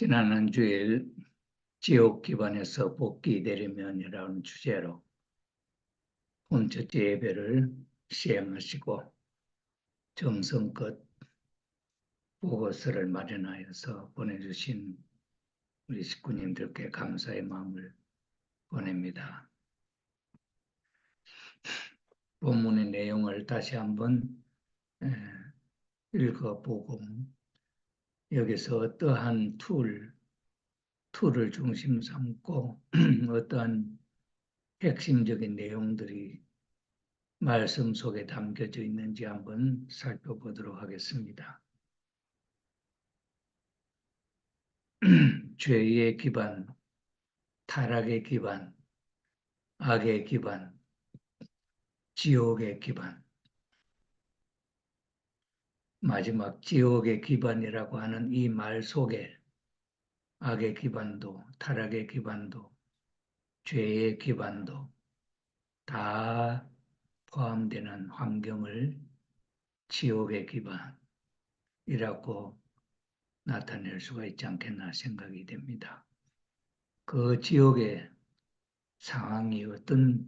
지난 한 주일 지옥 기반에서 복귀 되려면이라는 주제로 첫째 예배를 시행하시고 정성껏 보고서를 마련하여서 보내주신 우리 식구님들께 감사의 마음을 보냅니다. 본문의 내용을 다시 한번 읽어보고 여기서 어떠한 툴을 중심 삼고 어떠한 핵심적인 내용들이 말씀 속에 담겨져 있는지 한번 살펴보도록 하겠습니다. 죄의 기반, 타락의 기반, 악의 기반, 지옥의 기반, 마지막 지옥의 기반이라고 하는 이 말 속에 악의 기반도, 타락의 기반도, 죄의 기반도 다 포함되는 환경을 지옥의 기반이라고 나타낼 수가 있지 않겠나 생각이 됩니다. 그 지옥의 상황이 어떤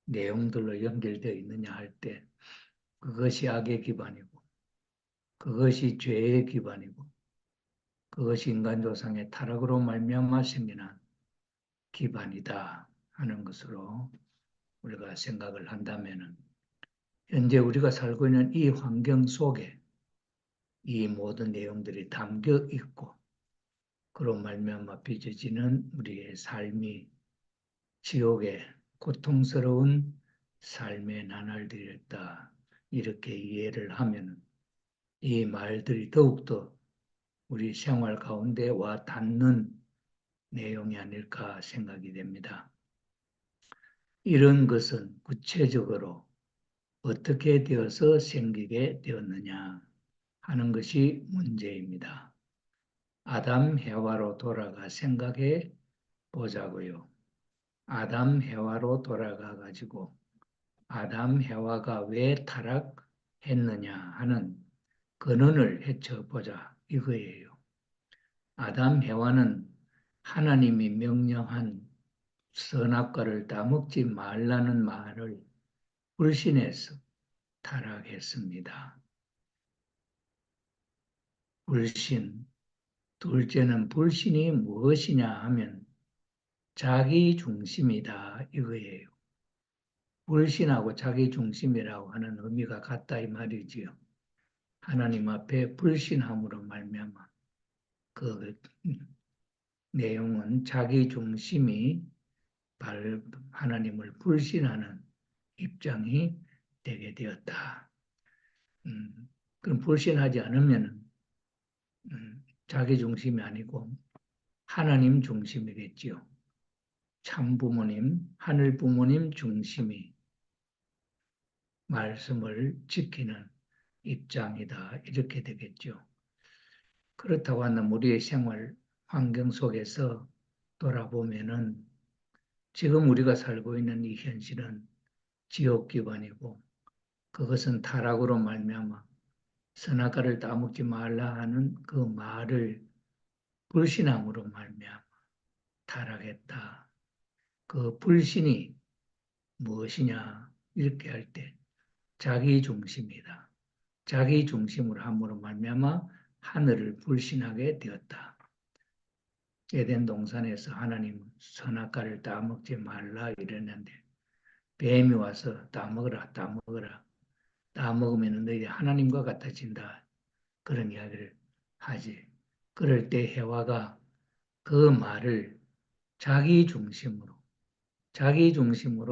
내용들로 연결되어 있느냐 할 때 그것이 악의 기반이고 그것이 죄의 기반이고 그것이 인간 조상의 타락으로 말미암아 생겨난 기반이다 하는 것으로 우리가 생각을 한다면 현재 우리가 살고 있는 이 환경 속에 이 모든 내용들이 담겨 있고 그로 말미암아 빚어지는 우리의 삶이 지옥의 고통스러운 삶의 나날들이었다. 이렇게 이해를 하면 이 말들이 더욱더 우리 생활 가운데 와 닿는 내용이 아닐까 생각이 됩니다. 이런 것은 구체적으로 어떻게 되어서 생기게 되었느냐 하는 것이 문제입니다. 아담, 해와로 돌아가 생각해 보자고요. 아담, 해와로 돌아가 가지고 아담, 해와가 왜 타락했느냐 하는 근원을 헤쳐보자 이거예요. 아담, 해와는 하나님이 명령한 선악과를 따먹지 말라는 말을 불신해서 타락했습니다. 불신. 둘째는 불신이 무엇이냐 하면 자기 중심이다 이거예요. 불신하고 자기 중심이라고 하는 의미가 같다 이 말이지요. 하나님 앞에 불신함으로 말미암아 그 내용은 자기 중심이 하나님을 불신하는 입장이 되게 되었다. 그럼 불신하지 않으면 자기 중심이 아니고 하나님 중심이겠지요. 참 부모님, 하늘 부모님 중심이 말씀을 지키는 입장이다. 이렇게 되겠죠. 그렇다고 하면 우리의 생활 환경 속에서 돌아보면은 지금 우리가 살고 있는 이 현실은 지옥 기반이고 그것은 타락으로 말미암아 선악과를 따먹지 말라 하는 그 말을 불신함으로 말미암아 타락했다. 그 불신이 무엇이냐 이렇게 할 때 자기 중심이다. 자기 중심으로 함으로 말미암아 하늘을 불신하게 되었다. 에덴 동산에서 하나님은 선악과를 따먹지 말라 이랬는데 뱀이 와서 따먹으라 따먹으라 따먹으면 너희 하나님과 같아진다 그런 이야기를 하지. 그럴 때 해와가 그 말을 자기 중심으로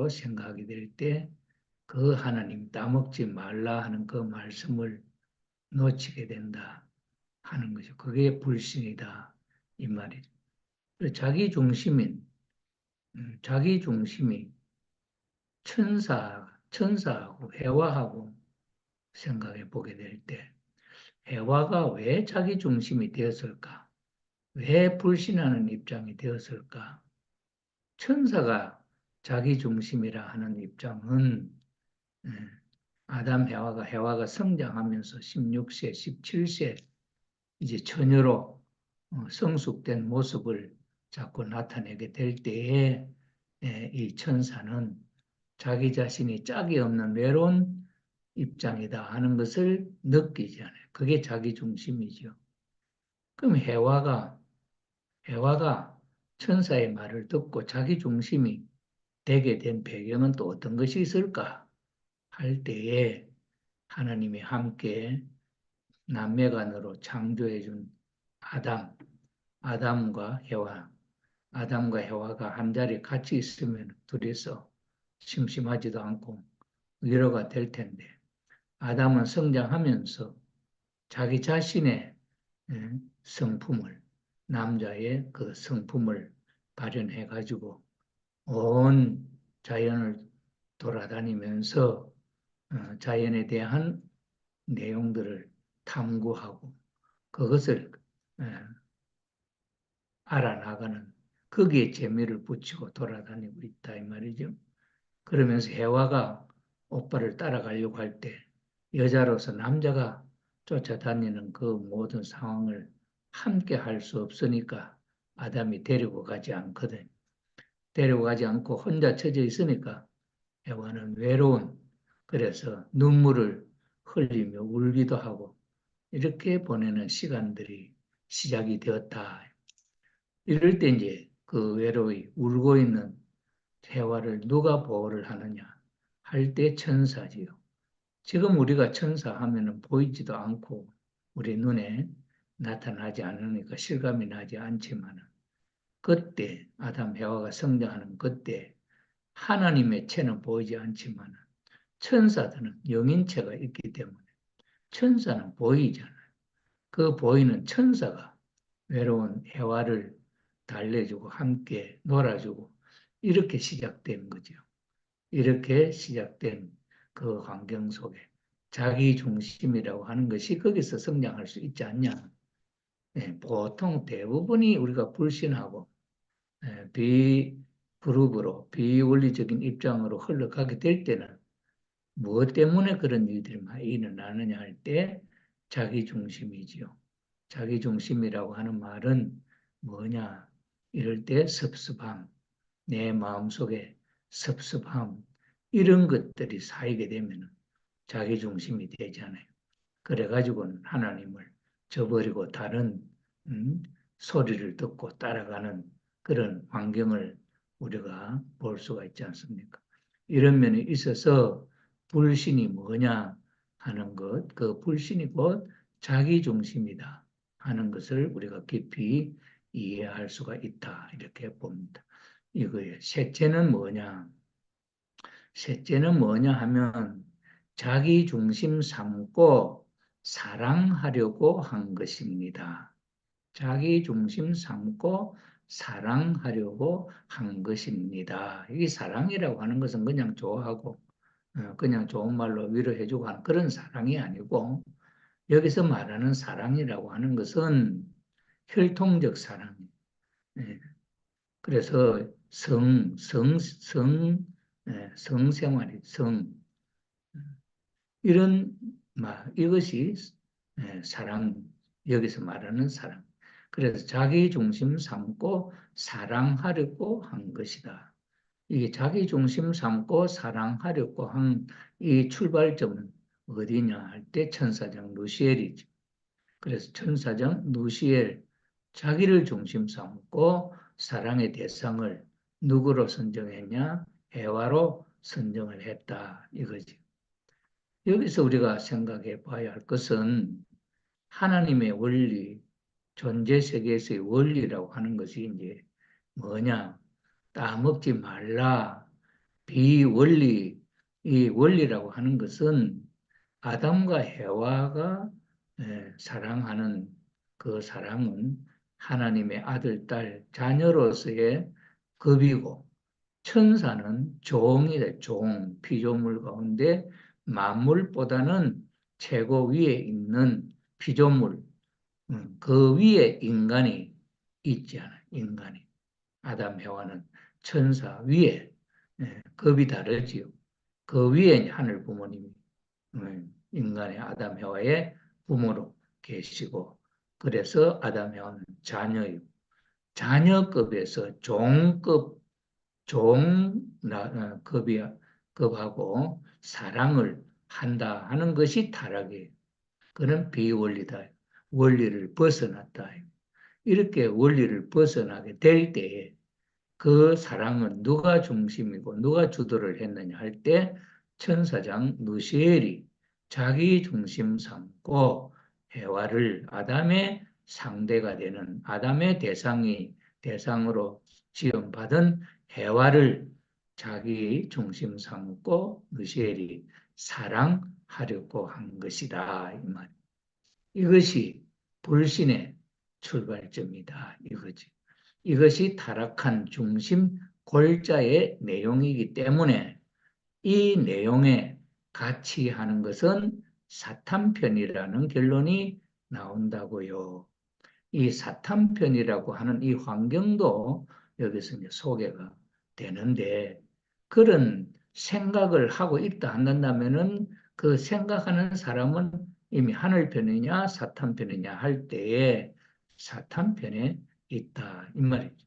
생각하게 될 때 그 하나님 따먹지 말라 하는 그 말씀을 놓치게 된다 하는 것이죠. 그게 불신이다 이 말이죠. 자기 중심이 천사하고 해와하고 생각해 보게 될 때 해와가 왜 자기 중심이 되었을까? 왜 불신하는 입장이 되었을까? 천사가 자기 중심이라 하는 입장은 아담 해와가 성장하면서 16세, 17세 이제 처녀로 성숙된 모습을 자꾸 나타내게 될 때에 이 천사는 자기 자신이 짝이 없는 외로운 입장이다 하는 것을 느끼지 않아요. 그게 자기 중심이죠. 그럼 해와가 천사의 말을 듣고 자기 중심이 되게 된 배경은 또 어떤 것이 있을까 할 때에 하나님이 함께 남매간으로 창조해 준 아담, 아담과 해와, 아담과 해와가 한 자리에 같이 있으면 둘이서 심심하지도 않고 위로가 될 텐데 아담은 성장하면서 자기 자신의 성품을 남자의 그 성품을 발현해 가지고 온 자연을 돌아다니면서 자연에 대한 내용들을 탐구하고 그것을 알아나가는 거기에 재미를 붙이고 돌아다니고 있다 이 말이죠. 그러면서 해와가 오빠를 따라가려고 할 때 여자로서 남자가 쫓아다니는 그 모든 상황을 함께 할 수 없으니까 아담이 데리고 가지 않거든. 데리고 가지 않고 혼자 처져 있으니까 해와는 외로운 그래서 눈물을 흘리며 울기도 하고 이렇게 보내는 시간들이 시작이 되었다. 이럴 때 이제 그 외로이 울고 있는 해와를 누가 보호를 하느냐 할 때 천사지요. 지금 우리가 천사 하면은 보이지도 않고 우리 눈에 나타나지 않으니까 실감이 나지 않지만 그때 아담 해와가 성장하는 그때 하나님의 체는 보이지 않지만 천사들은 영인체가 있기 때문에 천사는 보이잖아요. 그 보이는 천사가 외로운 해와를 달래주고 함께 놀아주고 이렇게 시작된 거죠. 이렇게 시작된 그 환경 속에 자기 중심이라고 하는 것이 거기서 성장할 수 있지 않냐. 보통 대부분이 우리가 불신하고 비그룹으로 비원리적인 입장으로 흘러가게 될 때는 무엇 때문에 그런 일들이 많이 일어나느냐 할 때 자기 중심이지요. 자기 중심이라고 하는 말은 뭐냐? 이럴 때 섭섭함, 내 마음속에 섭섭함, 이런 것들이 쌓이게 되면 자기 중심이 되잖아요. 그래가지고는 하나님을 저버리고 다른 소리를 듣고 따라가는 그런 환경을 우리가 볼 수가 있지 않습니까? 이런 면에 있어서 불신이 뭐냐 하는 것, 그 불신이 곧 자기 중심이다 하는 것을 우리가 깊이 이해할 수가 있다 이렇게 봅니다. 이거예요. 셋째는 뭐냐? 셋째는 뭐냐 하면 자기 중심 삼고 사랑하려고 한 것입니다. 자기 중심 삼고 사랑하려고 한 것입니다. 이 사랑이라고 하는 것은 그냥 좋아하고 그냥 좋은 말로 위로해주고 하는 그런 사랑이 아니고 여기서 말하는 사랑이라고 하는 것은 혈통적 사랑이에요. 예, 그래서 성생활이 이런 이것이 사랑 여기서 말하는 사랑. 그래서 자기 중심 삼고 사랑하려고 한 것이다. 이게 자기 중심 삼고 사랑하려고 한 이 출발점은 어디냐 할 때 천사장 루시엘이죠. 그래서 천사장 루시엘 자기를 중심 삼고 사랑의 대상을 누구로 선정했냐? 해와로 선정을 했다 이거지. 여기서 우리가 생각해 봐야 할 것은 하나님의 원리, 존재 세계에서의 원리라고 하는 것이 이제 뭐냐? 따먹지 말라. 비원리, 이 원리라고 하는 것은 아담과 해와가 사랑하는 그 사랑은 하나님의 아들, 딸, 자녀로서의 급이고 천사는 종이래, 종, 피조물 가운데 만물보다는 최고 위에 있는 피조물, 그 위에 인간이 있지 않아요. 인간이. 아담, 해와는 천사 위에 급이 다르지요. 그 위에 하늘 부모님이 인간의 아담, 해와의 부모로 계시고 그래서 아담은 자녀요. 자녀급에서 종급, 급하고 사랑을 한다 하는 것이 타락이에요. 그는 비원리다. 원리를 벗어났다. 이렇게 원리를 벗어나게 될 때에 그 사랑은 누가 중심이고 누가 주도를 했느냐 할 때 천사장 누시엘이 자기 중심 삼고 해와를 아담의 상대가 되는 아담의 대상으로 지음받은 해와를 자기 중심 삼고 누시엘이 사랑하려고 한 것이다. 이 말. 이것이 불신의 출발점이다. 이거지. 이것이 타락한 중심 골자의 내용이기 때문에 이 내용에 같이 하는 것은 사탄 편이라는 결론이 나온다고요. 이 사탄 편이라고 하는 이 환경도 여기서 이제 소개가 되는데 그런 생각을 하고 있다 한다면은 그 생각하는 사람은 이미 하늘 편이냐 사탄 편이냐 할 때에 사탄 편에 있다 이 말이죠.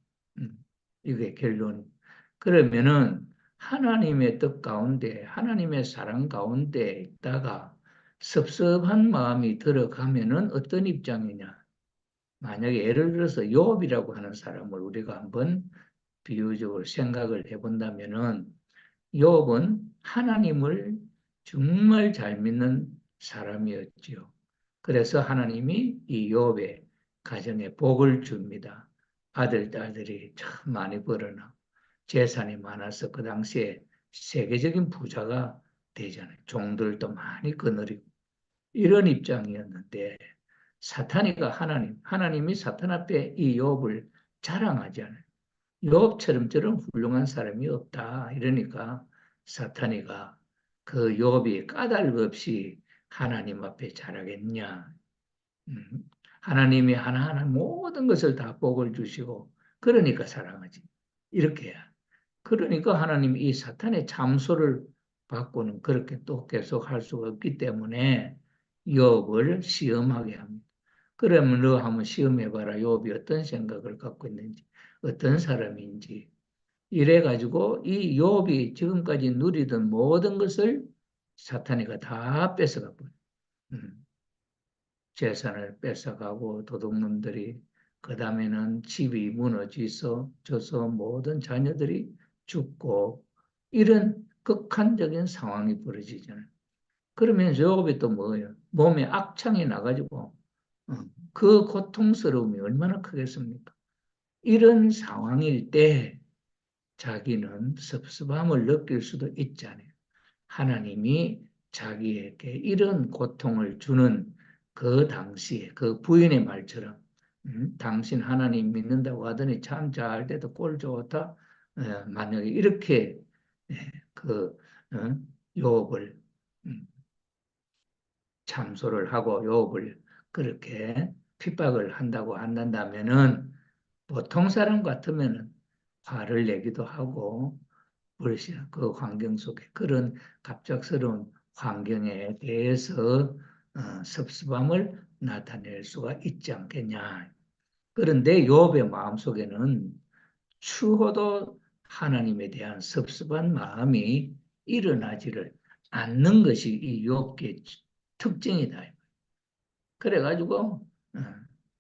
이게 결론. 그러면은 하나님의 뜻 가운데 하나님의 사랑 가운데 있다가 섭섭한 마음이 들어가면은 어떤 입장이냐? 만약에 예를 들어서 욥이라고 하는 사람을 우리가 한번 비유적으로 생각을 해본다면은 욥은 하나님을 정말 잘 믿는 사람이었지요. 그래서 하나님이 이 욥의 가정에 복을 줍니다. 아들, 딸들이 참 많이 벌어나 재산이 많아서 그 당시에 세계적인 부자가 되잖아요. 종들도 많이 거느리고 이런 입장이었는데 하나님이 사탄 앞에 이 욥을 자랑하잖아요. 욥처럼 저런 훌륭한 사람이 없다. 이러니까 사탄이가 그 욥이 까닭 없이 하나님 앞에 자라겠냐. 하나님이 하나하나 모든 것을 다 복을 주시고 그러니까 사랑하지. 이렇게 해야. 그러니까 하나님이 이 사탄의 참소를 받고는 그렇게 또 계속 할 수가 없기 때문에 욥을 시험하게 합니다. 그러면 너 한번 시험해봐라. 욥이 어떤 생각을 갖고 있는지, 어떤 사람인지. 이래가지고 이 욥이 지금까지 누리던 모든 것을 사탄이가 다 뺏어가 버려. 재산을 뺏어가고 도둑놈들이 그 다음에는 집이 무너져서 모든 자녀들이 죽고 이런 극한적인 상황이 벌어지잖아요. 그러면 욥이 또 뭐예요? 몸에 악창이 나가지고 어, 그 고통스러움이 얼마나 크겠습니까? 이런 상황일 때 자기는 섭섭함을 느낄 수도 있잖아요. 하나님이 자기에게 이런 고통을 주는 그 당시에 그 부인의 말처럼 당신 하나님 믿는다고 하더니 참 잘 돼도 꼴 좋다. 만약에 이렇게 그 어, 욥을 음, 참소를 하고 욥을 그렇게 핍박을 한다고 한다면은 보통 사람 같으면은 화를 내기도 하고 그 환경 속에 그런 갑작스러운 환경에 대해서 섭섭함을 나타낼 수가 있지 않겠냐. 그런데 욥의 마음속에는 추호도 하나님에 대한 섭섭한 마음이 일어나지를 않는 것이 이 욥의 특징이다. 그래가지고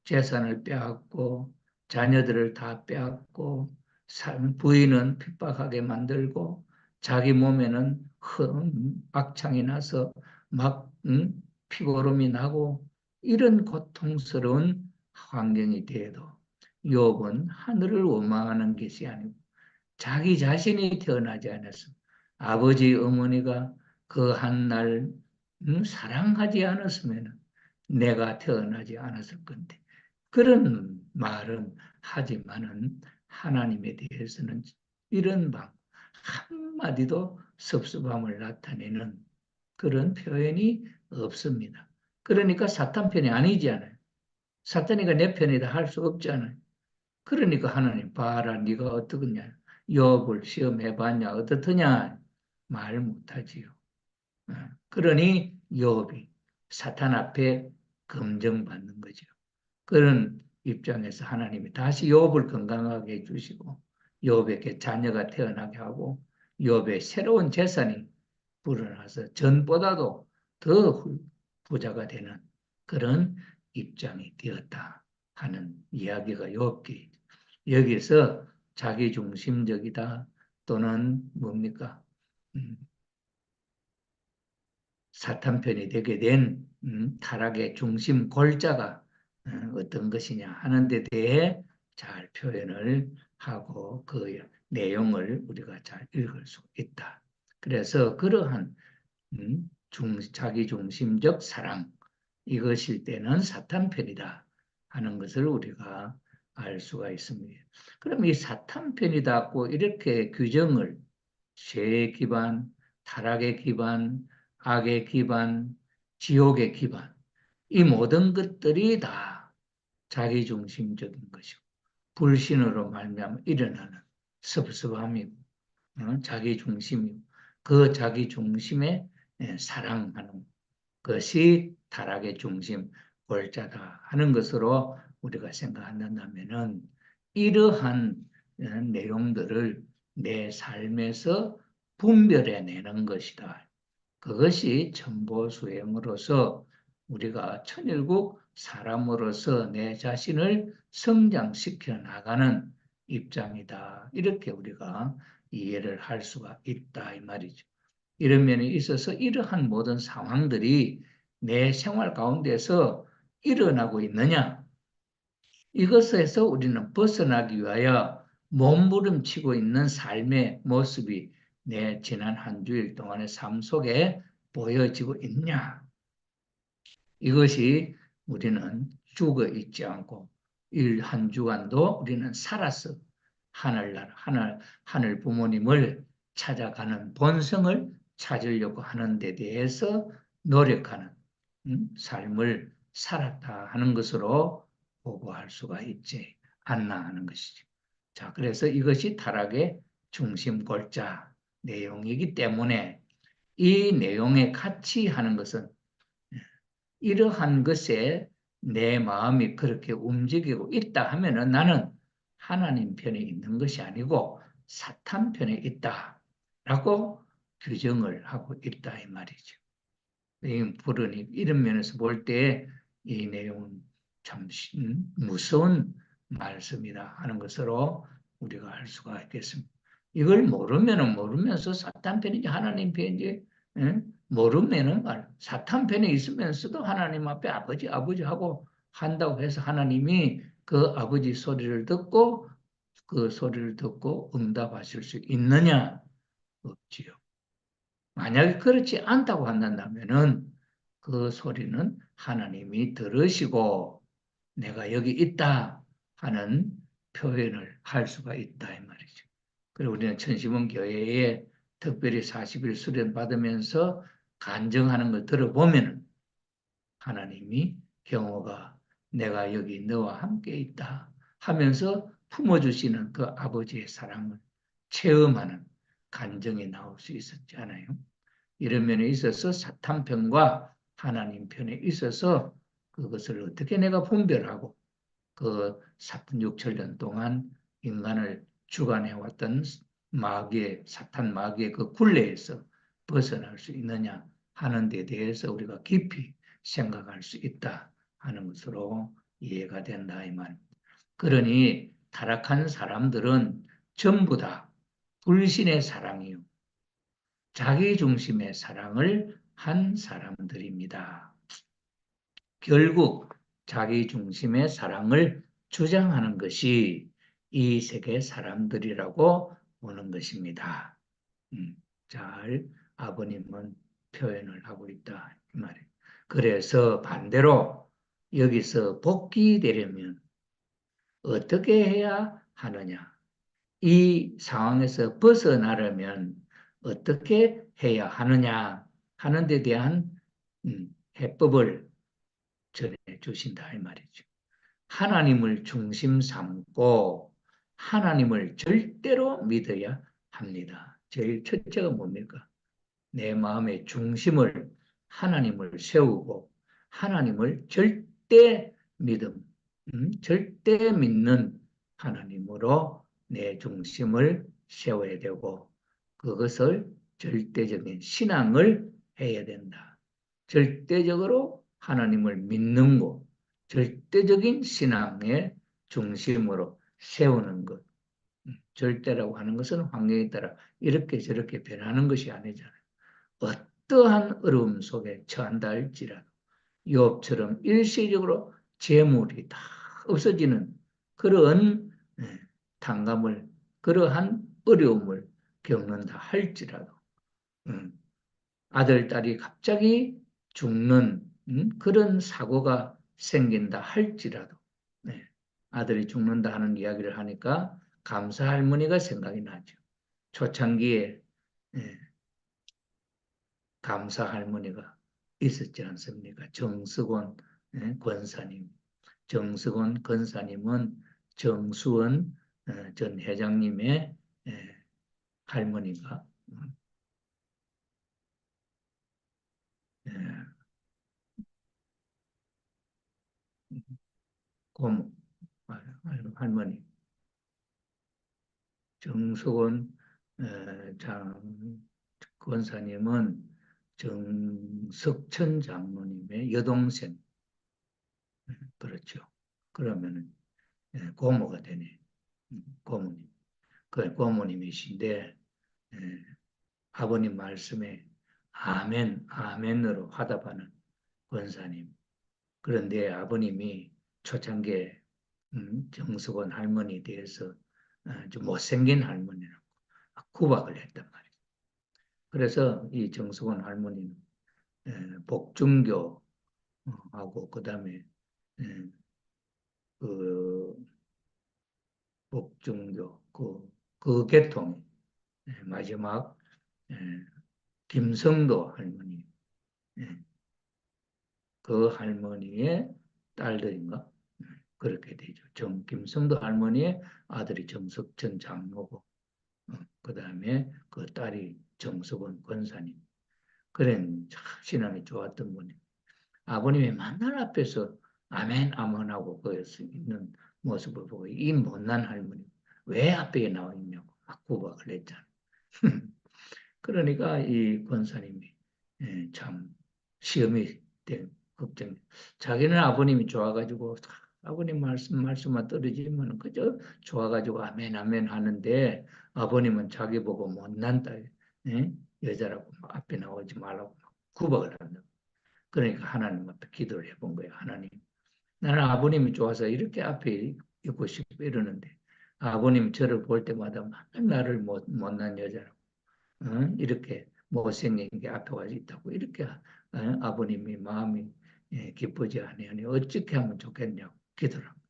재산을 빼앗고 자녀들을 다 빼앗고 부인은 핍박하게 만들고 자기 몸에는 악창이 나서 막 피고름이 나고 이런 고통스러운 환경이 돼도 욥은 하늘을 원망하는 것이 아니고 자기 자신이 태어나지 않았어. 아버지 어머니가 그 한날 사랑하지 않았으면 내가 태어나지 않았을 건데 그런 말은 하지만은 하나님에 대해서는 이런 방 한마디도 섭섭함을 나타내는 그런 표현이 없습니다. 그러니까 사탄 편이 아니잖아요. 사탄이가 내 편이다 할 수 없잖아요. 그러니까 하나님 봐라 네가 어떠냐 욥을 시험해봤냐 어떻더냐 말 못하지요. 그러니 욥이 사탄 앞에 검증받는 거죠. 그런 입장에서 하나님이 다시 욥을 건강하게 해주시고 욥에게 자녀가 태어나게 하고 욥의 새로운 재산이 불어나서 전보다도 더 부자가 되는 그런 입장이 되었다 하는 이야기가 욥기. 여기서 자기중심적이다 또는 뭡니까? 사탄 편이 되게 된 타락의 중심 골자가 어떤 것이냐 하는 데 대해 잘 표현을 하고 그 내용을 우리가 잘 읽을 수 있다. 그래서 그러한 자기중심적 사랑 이것일 때는 사탄 편이다 하는 것을 우리가 알 수가 있습니다. 그럼 이 사탄 편이다고 이렇게 규정을 죄의 기반, 타락의 기반, 악의 기반, 지옥의 기반 이 모든 것들이 다 자기중심적인 것이고 불신으로 말미암아 일어나는 섭섭함이고 자기중심이고 그 자기중심에 사랑하는 것이 타락의 중심, 골자다 하는 것으로 우리가 생각한다면은 이러한 내용들을 내 삶에서 분별해내는 것이다. 그것이 천보수행으로서 우리가 천일국 사람으로서 내 자신을 성장시켜 나가는 입장이다. 이렇게 우리가 이해를 할 수가 있다 이 말이죠. 이런 면에 있어서 이러한 모든 상황들이 내 생활 가운데서 일어나고 있느냐? 이것에서 우리는 벗어나기 위하여 몸부림치고 있는 삶의 모습이 내 지난 한 주일 동안의 삶 속에 보여지고 있냐? 이것이 우리는 죽어 있지 않고 한 주간도 우리는 살아서 하늘 부모님을 찾아가는 본성을 찾으려고 하는 데 대해서 노력하는 삶을 살았다 하는 것으로 보고할 수가 있지 않나 하는 것이죠. 자, 그래서 이것이 타락의 중심 골자 내용이기 때문에 이 내용에 같이 하는 것은 이러한 것에 내 마음이 그렇게 움직이고 있다 하면은 나는 하나님 편에 있는 것이 아니고 사탄 편에 있다라고 규정을 하고 있다 이 말이죠. 부르니 이런 면에서 볼 때 이 내용은 참 무서운 말씀이다 하는 것으로 우리가 알 수가 있겠습니다. 이걸 모르면은 모르면서 사탄 편인지 하나님 편인지 모르면은 사탄 편에 있으면서도 하나님 앞에 아버지 아버지 하고 한다고 해서 하나님이 그 아버지 소리를 듣고 그 소리를 듣고 응답하실 수 있느냐? 없지요. 만약에 그렇지 않다고 한다면은 그 소리는 하나님이 들으시고 내가 여기 있다 하는 표현을 할 수가 있다 이 말이죠. 그리고 우리는 천심원 교회에 특별히 40일 수련 받으면서 간증하는 걸 들어보면 하나님이 경호가 내가 여기 너와 함께 있다 하면서 품어주시는 그 아버지의 사랑을 체험하는 간증이 나올 수 있었지 않아요? 이런 면에 있어서 사탄 편과 하나님 편에 있어서 그것을 어떻게 내가 분별하고 그 4,6천년 동안 인간을 주관해왔던 사탄 마귀의 그 굴레에서 벗어날 수 있느냐 하는 데 대해서 우리가 깊이 생각할 수 있다 하는 것으로 이해가 된다 이 말. 그러니 타락한 사람들은 전부 다 불신의 사랑이요. 자기중심의 사랑을 한 사람들입니다. 결국 자기중심의 사랑을 주장하는 것이 이 세계 사람들이라고 보는 것입니다. 잘 아버님은 표현을 하고 있다 이 말이에요. 그래서 반대로 여기서 복귀되려면 어떻게 해야 하느냐? 이 상황에서 벗어나려면 어떻게 해야 하느냐 하는 데 대한 해법을 전해 주신다 이 말이죠. 하나님을 중심 삼고 하나님을 절대로 믿어야 합니다. 제일 첫째가 뭡니까? 내 마음의 중심을 하나님을 세우고 하나님을 절대 믿음, 절대 믿는 하나님으로 내 중심을 세워야 되고 그것을 절대적인 신앙을 해야 된다. 절대적으로 하나님을 믿는 것, 절대적인 신앙의 중심으로 세우는 것. 절대라고 하는 것은 환경에 따라 이렇게 저렇게 변하는 것이 아니잖아요. 어떠한 어려움 속에 처한다 할지라도 욥처럼 일시적으로 재물이 다 없어지는 그런 탕감을 그러한 어려움을 겪는다 할지라도 아들, 딸이 갑자기 죽는 그런 사고가 생긴다 할지라도 네, 아들이 죽는다 하는 이야기를 하니까 감사 할머니가 생각이 나죠. 초창기에 예, 감사 할머니가 있었지 않습니까? 정석원 권사님. 정석원 권사님은 정수원 전 회장님의 할머니가 예, 고모 할머니 정석원 장 권사님은 정석천 장로님의 여동생 그렇죠. 그러면은 고모가 되네. 고모님. 그 고모님이신데 아버님 말씀에 아멘, 아멘으로 화답하는 권사님. 그런데 아버님이 초창기에 정석원 할머니에 대해서 좀 못생긴 할머니라고 구박을 했단 말이에요. 그래서 이 정석원 할머니는 복중교 하고 그다음에 그 복중교 그 계통 마지막 에, 김성도 할머니 그 할머니의 딸들인가 그렇게 되죠. 김성도 할머니의 아들이 정석천 장로고 그다음에 그 딸이 정석원 권사님. 그런 참 신앙이 좋았던 분이 아버님의 만날 앞에서 아멘 아멘하고 그 있는 모습을 보고 이 못난 할머니 왜 앞에 나와 있냐고 막 구박을 했잖아. 그러니까 이 권사님이 참 시험이 된 걱정. 자기는 아버님이 좋아가지고 아버님 말씀만 떨어지면 그저 좋아가지고 아멘 아멘 하는데 아버님은 자기 보고 못난 딸 여자라고 앞에 나오지 말라고 구박을 한다. 그러니까 하나님 앞에 기도를 해본 거예요. 하나님, 나는 아버님이 좋아서 이렇게 앞에 있고 싶고 이러는데 아버님 저를 볼 때마다 맨날 나를 못난 여자라고 이렇게 못생긴 게 앞에 와 있다고 이렇게 아버님이 마음이 기쁘지 아니하니 어떻게 하면 좋겠냐고 기도를 합니다.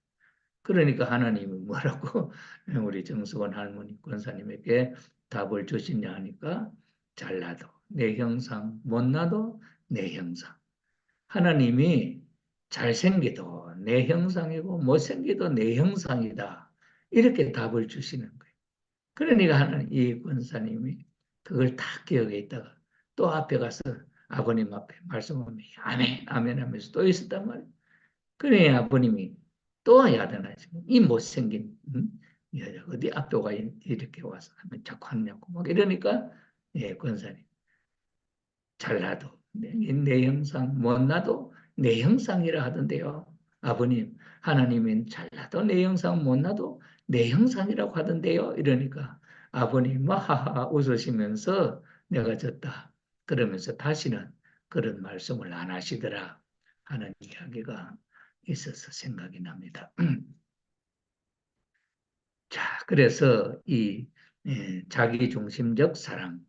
그러니까 하나님이 뭐라고 우리 정수원 할머니 권사님에게 답을 주시냐 하니까 잘나도 내 형상 못나도 내 형상 하나님이 잘생기도 내 형상이고 못생기도 내 형상이다. 이렇게 답을 주시는 거예요. 그러니까 하나님, 이 권사님이 그걸 다 기억해 있다가 또 앞에 가서 아버님 앞에 말씀하면 아멘, 아멘 하면서 또 있었단 말이에요. 그래 아버님이 또 야단하시고 이 못생긴 여자 어디 앞에 가 이렇게 와서 하면 자꾸 하냐고 막 이러니까 권사님 잘나도 내 형상 못나도 내 형상이라 하던데요. 아버님 하나님은 잘나도 내 형상 못나도 내 형상이라고 하던데요. 이러니까 아버님 하하하 웃으시면서 내가 졌다. 그러면서 다시는 그런 말씀을 안 하시더라 하는 이야기가 있어서 생각이 납니다. 자, 그래서 이 자기중심적 사랑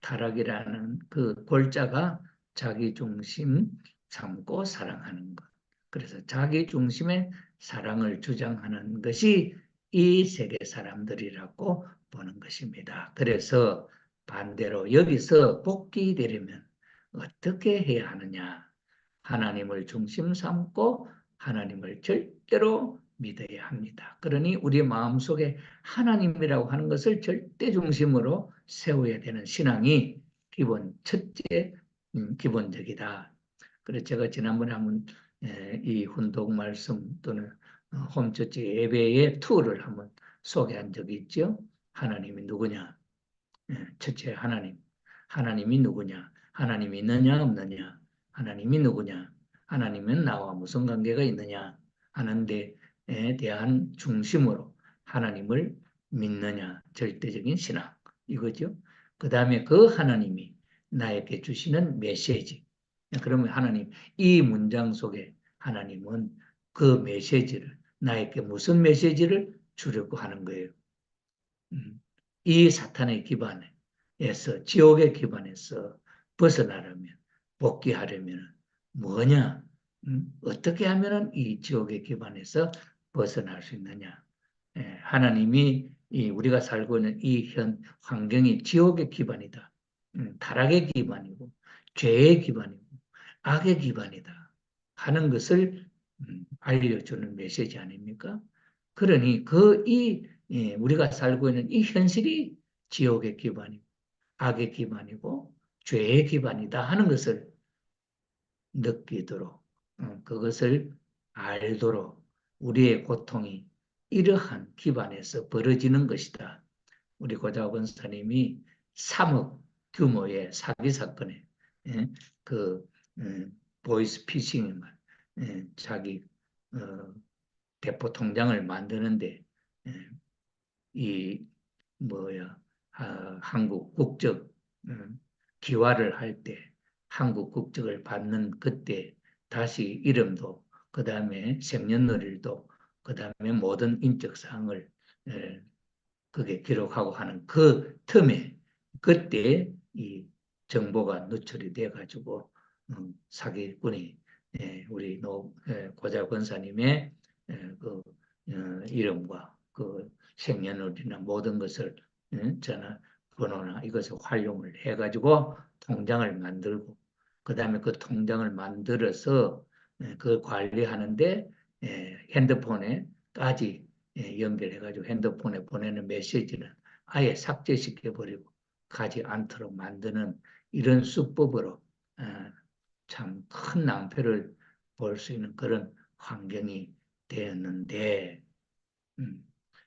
타락이라는 그 골자가 자기 중심 삼고 사랑하는 것. 그래서 자기 중심의 사랑을 주장하는 것이 이 세계 사람들이라고 보는 것입니다. 그래서 반대로 여기서 복귀되려면 어떻게 해야 하느냐? 하나님을 중심 삼고 하나님을 절대로 믿어야 합니다. 그러니 우리 마음속에 하나님이라고 하는 것을 절대 중심으로 세워야 되는 신앙이 첫째, 기본적이다. 그래서 제가 지난번에 한번 이 훈독 말씀 또는 홈처치 예배의 툴을 한번 소개한 적이 있죠. 하나님이 누구냐? 첫째 하나님. 하나님이 누구냐? 하나님이 있느냐 없느냐? 하나님이 누구냐? 하나님은 나와 무슨 관계가 있느냐? 하는 데에 대한 중심으로 하나님을 믿느냐? 절대적인 신앙. 이거죠. 그 다음에 그 하나님이 나에게 주시는 메시지. 그러면 하나님, 이 문장 속에 하나님은 그 메시지를, 나에게 무슨 메시지를 주려고 하는 거예요. 이 사탄의 기반에서, 지옥의 기반에서 벗어나려면, 복귀하려면 뭐냐? 어떻게 하면 이 지옥의 기반에서 벗어날 수 있느냐? 하나님이 우리가 살고 있는 이 현 환경이 지옥의 기반이다. 타락의 기반이고, 죄의 기반이고, 악의 기반이다. 하는 것을 알려주는 메시지 아닙니까? 그러니 우리가 살고 있는 이 현실이 지옥의 기반이고, 악의 기반이고, 죄의 기반이다 하는 것을 느끼도록, 그것을 알도록 우리의 고통이 이러한 기반에서 벌어지는 것이다. 우리 고자호 권사님이 3억 규모의 사기 사건에 그 보이스피싱 자기 대포 통장을 만드는데 이 한국 국적 기화를 할 때 한국 국적을 받는 그때 다시 이름도 그 다음에 생년월일도 그 다음에 모든 인적 사항을 그게 기록하고 하는 그 틈에 그때 이 정보가 누출이 돼 가지고 사기꾼이 우리 고자 권사님의 그 이름과 그 생년월일이나 모든 것을 전화번호나 이것을 활용을 해가지고 통장을 만들고 그 다음에 그 통장을 만들어서 그 관리하는데 핸드폰에까지 연결해가지고 핸드폰에 보내는 메시지는 아예 삭제시켜버리고 가지 않도록 만드는 이런 수법으로 참 큰 낭패를 볼 수 있는 그런 환경이 되었는데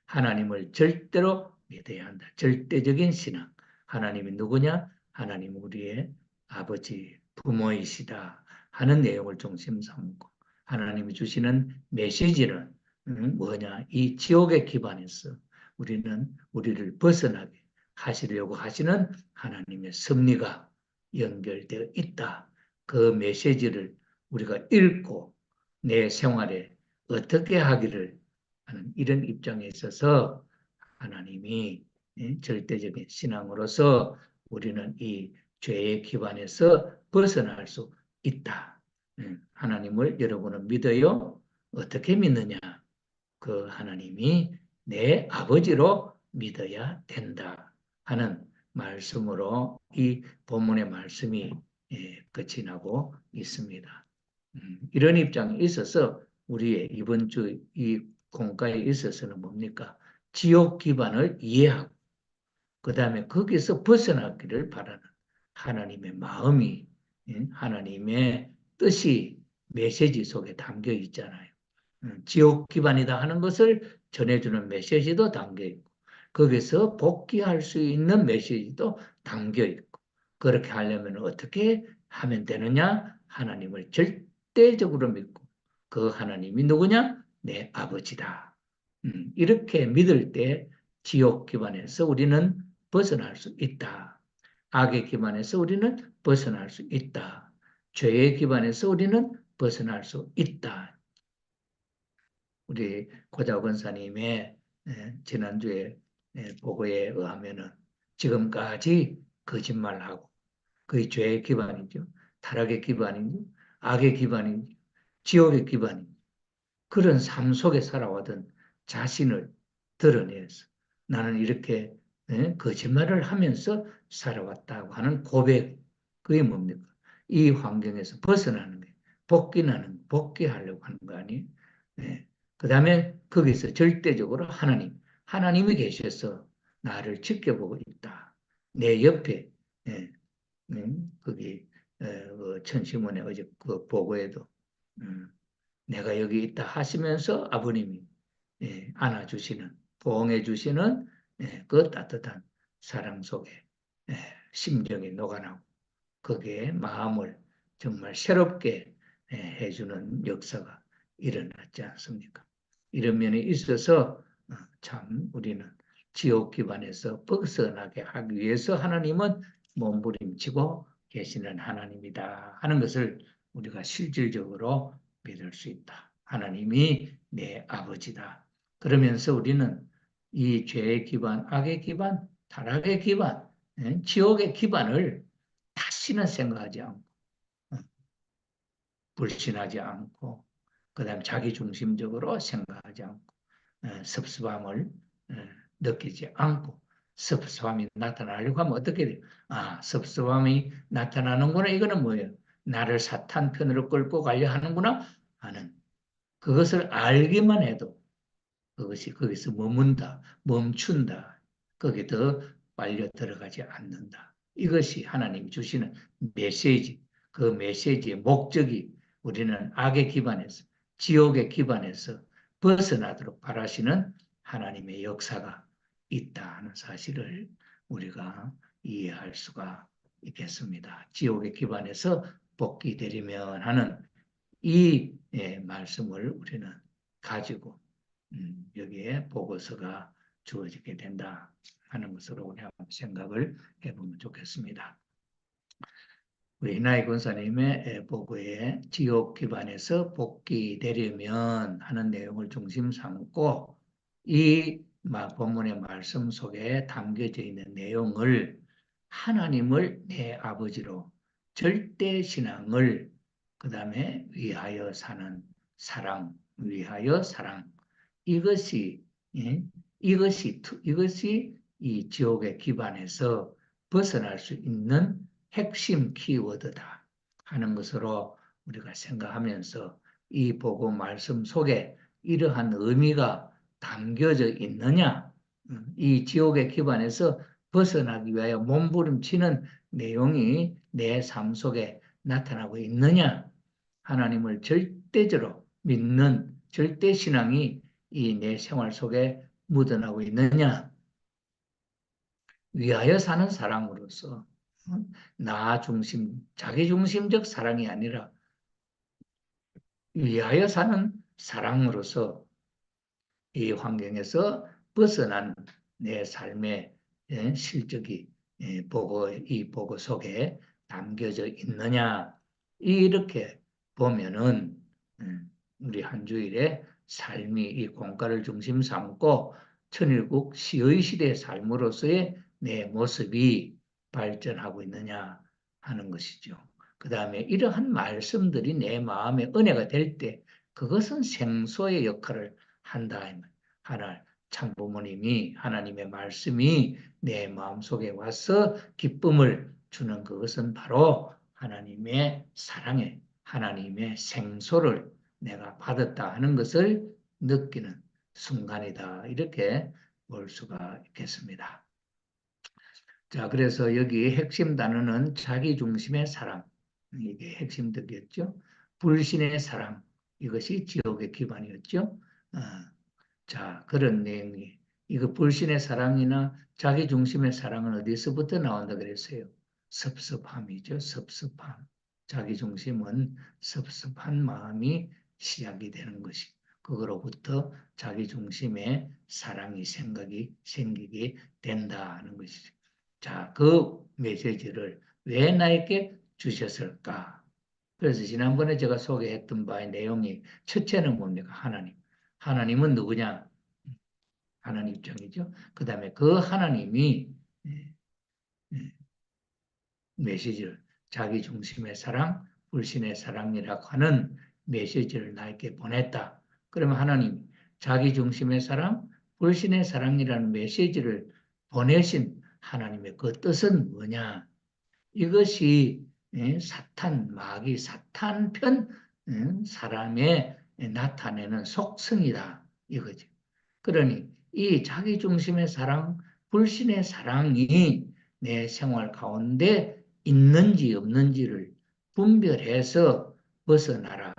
하나님을 절대로 믿어야 한다. 절대적인 신앙. 하나님이 누구냐? 하나님 우리의 아버지, 부모이시다 하는 내용을 중심 삼고 하나님이 주시는 메시지는 뭐냐? 이 지옥의 기반에서 우리를 벗어나게 하시려고 하시는 하나님의 섭리가 연결되어 있다. 그 메시지를 우리가 읽고 내 생활에 어떻게 하기를 하는 이런 입장에 있어서 하나님이 절대적인 신앙으로서 우리는 이 죄의 기반에서 벗어날 수 있다. 하나님을 여러분은 믿어요? 어떻게 믿느냐? 그 하나님이 내 아버지로 믿어야 된다 하는 말씀으로 이 본문의 말씀이 끝이 나고 있습니다. 이런 입장에 있어서 우리의 이번 주 이 공과에 있어서는 뭡니까? 지옥 기반을 이해하고 그 다음에 거기서 벗어나기를 바라는 하나님의 마음이 하나님의 뜻이 메시지 속에 담겨 있잖아요. 지옥 기반이다 하는 것을 전해주는 메시지도 담겨 있고 거기서 복귀할 수 있는 메시지도 담겨 있고 그렇게 하려면 어떻게 하면 되느냐? 하나님을 절대적으로 믿고 그 하나님이 누구냐? 내 아버지다. 이렇게 믿을 때 지옥 기반에서 우리는 벗어날 수 있다. 악의 기반에서 우리는 벗어날 수 있다. 죄의 기반에서 우리는 벗어날 수 있다. 우리 고자 권사님의 지난주에 보고에 의하면은 지금까지 거짓말하고 그게 죄의 기반이죠. 타락의 기반이죠. 악의 기반이죠. 지옥의 기반이죠. 그런 삶 속에 살아왔던 자신을 드러내서 나는 이렇게 거짓말을 하면서 살아왔다고 하는 고백. 그게 뭡니까? 이 환경에서 벗어나는 게 복귀하려고 하는 거 아니에요? 네. 그 다음에 거기서 절대적으로 하나님이 계셔서 나를 지켜보고 있다. 내 옆에, 거기, 천시문에 어제 그 보고에도 내가 여기 있다 하시면서 아버님이 안아주시는, 보응해주시는 그 따뜻한 사랑 속에 심정이 녹아나고 거기에 마음을 정말 새롭게 해주는 역사가 일어났지 않습니까? 이런 면에 있어서 참 우리는 지옥 기반에서 벗어나게 하기 위해서 하나님은 몸부림치고 계시는 하나님이다 하는 것을 우리가 실질적으로 믿을 수 있다. 하나님이 내 아버지다. 그러면서 우리는 이 죄의 기반, 악의 기반, 타락의 기반, 지옥의 기반을 다시는 생각하지 않고 불신하지 않고 그다음에 자기중심적으로 생각하지 않고 섭섭함을 느끼지 않고 섭섭함이 나타나려고 하면 어떻게 돼요? 아, 섭섭함이 나타나는구나. 이거는 뭐예요? 나를 사탄 편으로 끌고 가려 하는구나 하는 그것을 알기만 해도 그것이 거기서 머문다, 멈춘다. 거기에 더 빨려 들어가지 않는다. 이것이 하나님이 주시는 메시지. 그 메시지의 목적이 우리는 악의 기반에서, 지옥의 기반에서 벗어나도록 바라시는 하나님의 역사가 있다 하는 사실을 우리가 이해할 수가 있겠습니다. 지옥의 기반에서 복귀되리면 하는 이 말씀을 우리는 가지고 여기에 보고서가 주어지게 된다 하는 것으로 우리 한번 생각을 해보면 좋겠습니다. 우리 이나희 권사님의 보고에 지옥 기반에서 복귀되려면 하는 내용을 중심 삼고 이 본문의 말씀 속에 담겨져 있는 내용을 하나님을 내 아버지로 절대 신앙을 그 다음에 위하여 사는 사랑, 위하여 사랑 이것이 예? 이것이 이 지옥의 기반에서 벗어날 수 있는 핵심 키워드다 하는 것으로 우리가 생각하면서 이 복음 말씀 속에 이러한 의미가 담겨져 있느냐, 이 지옥의 기반에서 벗어나기 위하여 몸부림치는 내용이 내 삶 속에 나타나고 있느냐, 하나님을 절대적으로 믿는 절대 신앙이 이 내 생활 속에 묻어나고 있느냐, 위하여 사는 사랑으로서 나 중심, 자기 중심적 사랑이 아니라 위하여 사는 사랑으로서 이 환경에서 벗어난 내 삶의 실적이 이 보고 속에 담겨져 있느냐 이렇게 보면은 우리 한 주일에 삶이 이 공과를 중심 삼고 천일국 시의 시대의 삶으로서의 내 모습이 발전하고 있느냐 하는 것이죠. 그 다음에 이러한 말씀들이 내 마음에 은혜가 될 때 그것은 생소의 역할을 한다. 하나 참부모님이 하나님의 말씀이 내 마음속에 와서 기쁨을 주는 그것은 바로 하나님의 사랑에 하나님의 생소를 내가 받았다 하는 것을 느끼는 순간이다. 이렇게 볼 수가 있겠습니다. 자, 그래서 여기 핵심 단어는 자기중심의 사랑. 이게 핵심 득이었죠. 불신의 사랑. 이것이 지옥의 기반이었죠. 자, 그런 내용이. 이거 불신의 사랑이나 자기중심의 사랑은 어디서부터 나온다 그랬어요? 섭섭함이죠. 섭섭함. 자기중심은 섭섭한 마음이 시작이 되는 것이. 그거로부터 자기중심의 사랑이 생기게 된다 하는 것이죠. 자, 그 메시지를 왜 나에게 주셨을까? 그래서 지난번에 제가 소개했던 바의 내용이 첫째는 뭡니까? 하나님. 하나님은 누구냐? 하나님 입장이죠. 그 다음에 그 하나님이 메시지를 자기 중심의 사랑, 불신의 사랑이라고 하는 메시지를 나에게 보냈다. 그러면 하나님 자기 중심의 사랑, 불신의 사랑이라는 메시지를 보내신 하나님의 그 뜻은 뭐냐? 이것이 사탄, 마귀, 사탄 편 사람의 나타내는 속성이다. 이거죠. 그러니 이 자기중심의 사랑, 불신의 사랑이 내 생활 가운데 있는지 없는지를 분별해서 벗어나라.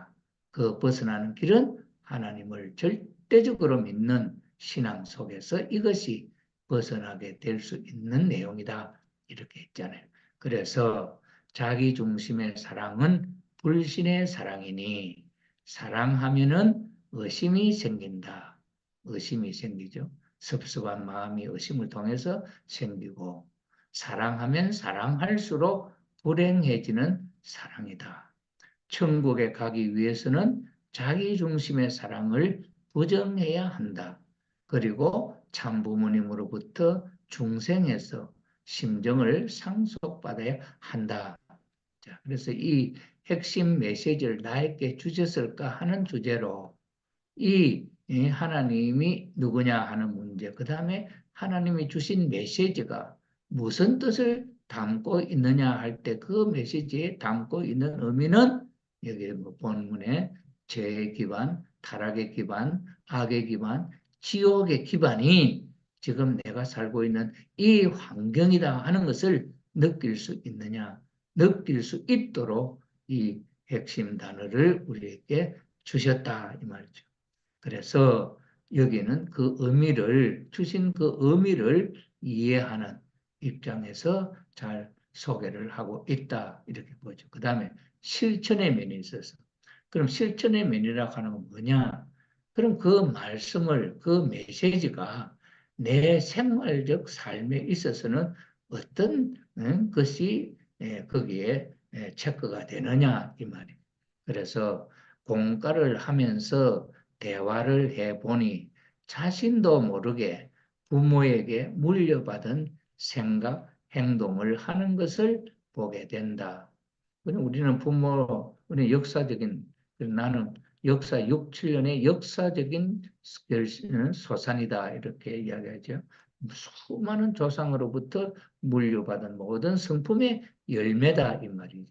그 벗어나는 길은 하나님을 절대적으로 믿는 신앙 속에서 이것이 벗어나게 될 수 있는 내용이다. 이렇게 했잖아요. 그래서 자기 중심의 사랑은 불신의 사랑이니 사랑하면은 의심이 생긴다. 의심이 생기죠. 섭섭한 마음이 의심을 통해서 생기고 사랑하면 사랑할수록 불행해지는 사랑이다. 천국에 가기 위해서는 자기 중심의 사랑을 부정해야 한다. 그리고 참 부모님으로부터 중생해서 심정을 상속받아야 한다. 자, 그래서 이 핵심 메시지를 나에게 주셨을까 하는 주제로 이 하나님이 누구냐 하는 문제, 그 다음에 하나님이 주신 메시지가 무슨 뜻을 담고 있느냐 할 때 그 메시지에 담고 있는 의미는 여기 뭐 본문에 죄의 기반, 타락의 기반, 악의 기반, 지옥의 기반이 지금 내가 살고 있는 이 환경이다 하는 것을 느낄 수 있느냐, 느낄 수 있도록 이 핵심 단어를 우리에게 주셨다 이 말이죠. 그래서 여기는 그 의미를 주신 그 의미를 이해하는 입장에서 잘 소개를 하고 있다 이렇게 보죠. 그 다음에 실천의 면이 있어서 그럼 실천의 면이라고 하는 건 뭐냐? 그럼 그 말씀을 그 메시지가 내 생활적 삶에 있어서는 어떤 것이 거기에 체크가 되느냐 이 말이에요. 그래서 공과를 하면서 대화를 해보니 자신도 모르게 부모에게 물려받은 생각, 행동을 하는 것을 보게 된다. 우리는 부모, 우리 역사적인, 나는 역사 6, 7년의 역사적인 소산이다. 이렇게 이야기하죠. 수많은 조상으로부터 물려받은 모든 성품의 열매다. 이 말이죠.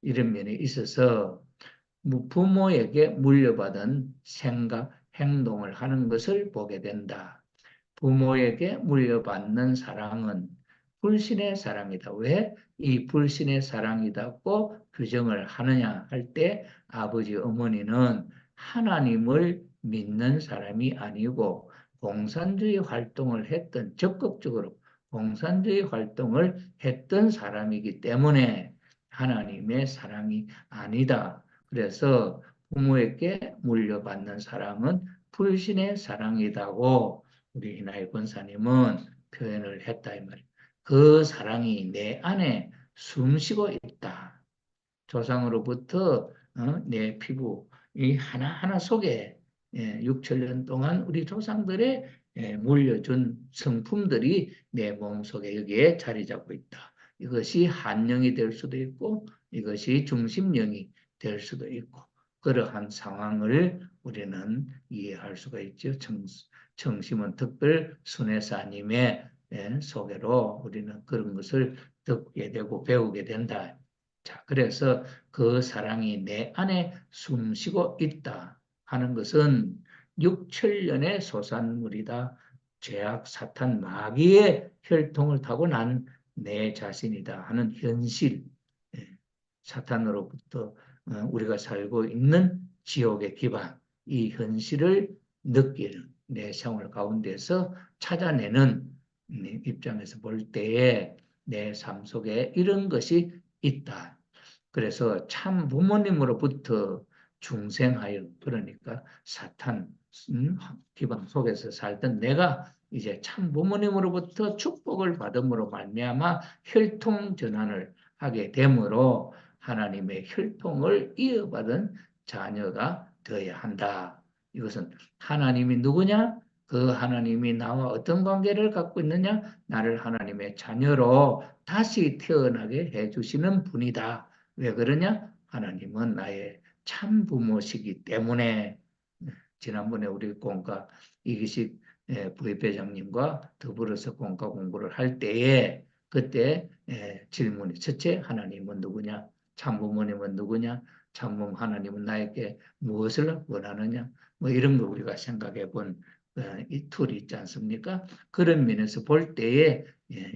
이런 면에 있어서 부모에게 물려받은 생각, 행동을 하는 것을 보게 된다. 부모에게 물려받는 사랑은 불신의 사랑이다. 왜 이 불신의 사랑이다고 규정을 하느냐 할 때 아버지, 어머니는 하나님을 믿는 사람이 아니고 공산주의 활동을 했던, 적극적으로 공산주의 활동을 했던 사람이기 때문에 하나님의 사랑이 아니다. 그래서 부모에게 물려받는 사랑은 불신의 사랑이다고 우리 이나희 권사님은 표현을 했다 이 말이에요. 그 사랑이 내 안에 숨쉬고 있다. 조상으로부터 내 피부 이 하나하나 속에 6천년 동안 우리 조상들의 물려준 성품들이 내 몸속에 여기에 자리 잡고 있다. 이것이 한영이 될 수도 있고 이것이 중심영이 될 수도 있고 그러한 상황을 우리는 이해할 수가 있죠. 정심은 특별 순회사님의 소개로 우리는 그런 것을 듣게 되고 배우게 된다. 자, 그래서 그 사랑이 내 안에 숨쉬고 있다 하는 것은 6천년의 소산물이다. 죄악, 사탄, 마귀의 혈통을 타고 난 내 자신이다 하는 현실. 사탄으로부터 우리가 살고 있는 지옥의 기반, 이 현실을 느끼는 내 생활 가운데서 찾아내는 입장에서 볼 때에 내 삶 속에 이런 것이 있다. 그래서 참 부모님으로부터 중생하여 그러니까 사탄 기방 속에서 살던 내가 이제 참 부모님으로부터 축복을 받음으로 말미암아 혈통 전환을 하게 되므로 하나님의 혈통을 이어받은 자녀가 되어야 한다. 이것은 하나님이 누구냐? 그 하나님이 나와 어떤 관계를 갖고 있느냐? 나를 하나님의 자녀로 다시 태어나게 해주시는 분이다. 왜 그러냐? 하나님은 나의 참 부모시기 때문에 지난번에 우리 공과 이기식 부회장님과 더불어서 공과 공부를 할 때에 그때 질문이 첫째 하나님은 누구냐? 참부모님은 누구냐? 참부모 하나님은 나에게 무엇을 원하느냐? 뭐 이런 거 우리가 생각해 본 이 툴이 있지 않습니까? 그런 면에서 볼 때에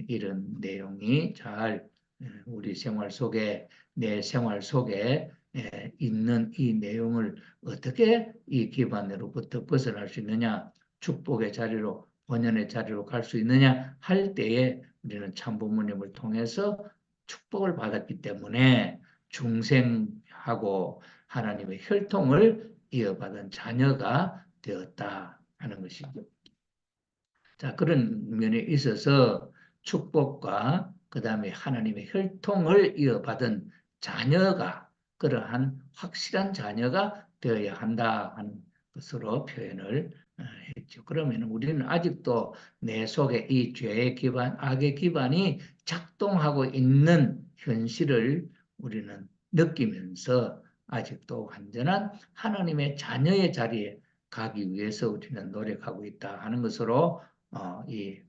이런 내용이 잘 우리 생활 속에 내 생활 속에 있는 이 내용을 어떻게 이 기반으로부터 벗어날 수 있느냐, 축복의 자리로, 본연의 자리로 갈 수 있느냐 할 때에 우리는 참부모님을 통해서 축복을 받았기 때문에 중생하고 하나님의 혈통을 이어받은 자녀가 되었다 하는 것이죠. 자, 그런 면에 있어서 축복과 그 다음에 하나님의 혈통을 이어받은 자녀가 그러한 확실한 자녀가 되어야 한다 하는 것으로 표현을 했죠. 그러면 우리는 아직도 내 속에 이 죄의 기반, 악의 기반이 작동하고 있는 현실을 우리는 느끼면서 아직도 완전한 하나님의 자녀의 자리에 가기 위해서 우리는 노력하고 있다 하는 것으로 이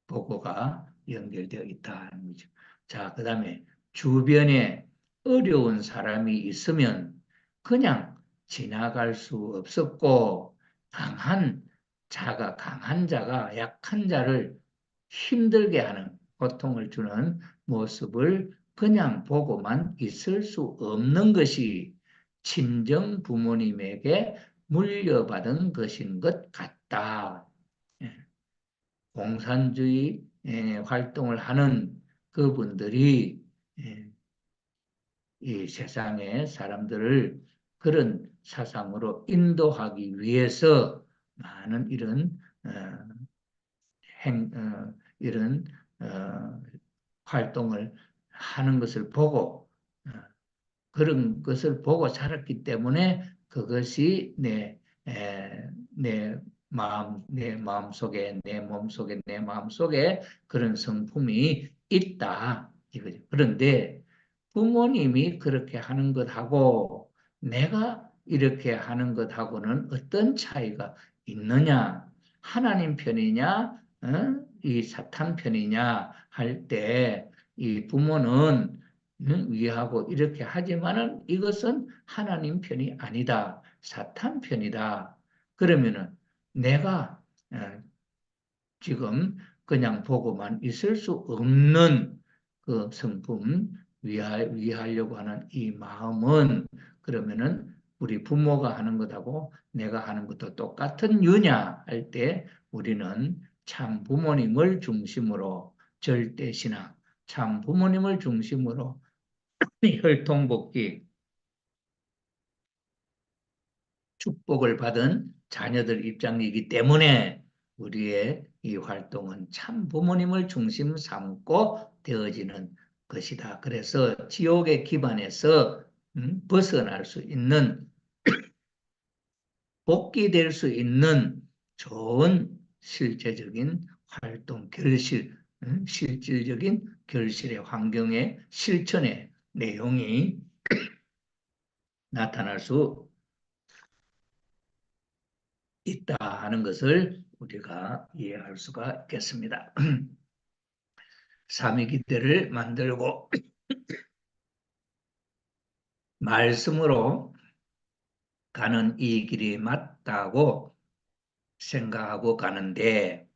보고가 연결되어 있다는 거죠. 자, 그다음에 주변에 어려운 사람이 있으면 그냥 지나갈 수 없었고 강한 자가 약한 자를 힘들게 하는 고통을 주는 모습을 그냥 보고만 있을 수 없는 것이 친정 부모님에게 물려받은 것인 것 같다. 예. 공산주의 활동을 하는 그분들이 이 세상의 사람들을 그런 사상으로 인도하기 위해서 많은 어, 이런 활동을 하는 것을 보고 그런 것을 보고 자랐기 때문에 그것이 내 마음 속에, 내 몸 속에, 내 마음 속에 그런 성품이 있다. 이거죠. 그런데 부모님이 그렇게 하는 것하고 내가 이렇게 하는 것하고는 어떤 차이가 있느냐? 하나님 편이냐? 이 사탄 편이냐? 할 때 이 부모는 위하고 이렇게 하지만은 이것은 하나님 편이 아니다. 사탄 편이다. 그러면은 내가 지금 그냥 보고만 있을 수 없는 그 성품 위하려고 하는 이 마음은 그러면은 우리 부모가 하는 것하고 내가 하는 것도 똑같은 유냐 할 때 우리는 참 부모님을 중심으로 절대신앙, 참 부모님을 중심으로 혈통복귀, 축복을 받은 자녀들 입장이기 때문에 우리의 이 활동은 참 부모님을 중심 삼고 되어지는 것이다. 그래서 지옥의 기반에서 벗어날 수 있는 복귀될 수 있는 좋은 실제적인 활동, 결실, 실질적인 결실의 환경의 실천의 내용이 나타날 수 있다 하는 것을 우리가 이해할 수가 있겠습니다. 삼위기대를 만들고 말씀으로 가는 이 길이 맞다고 생각하고 가는데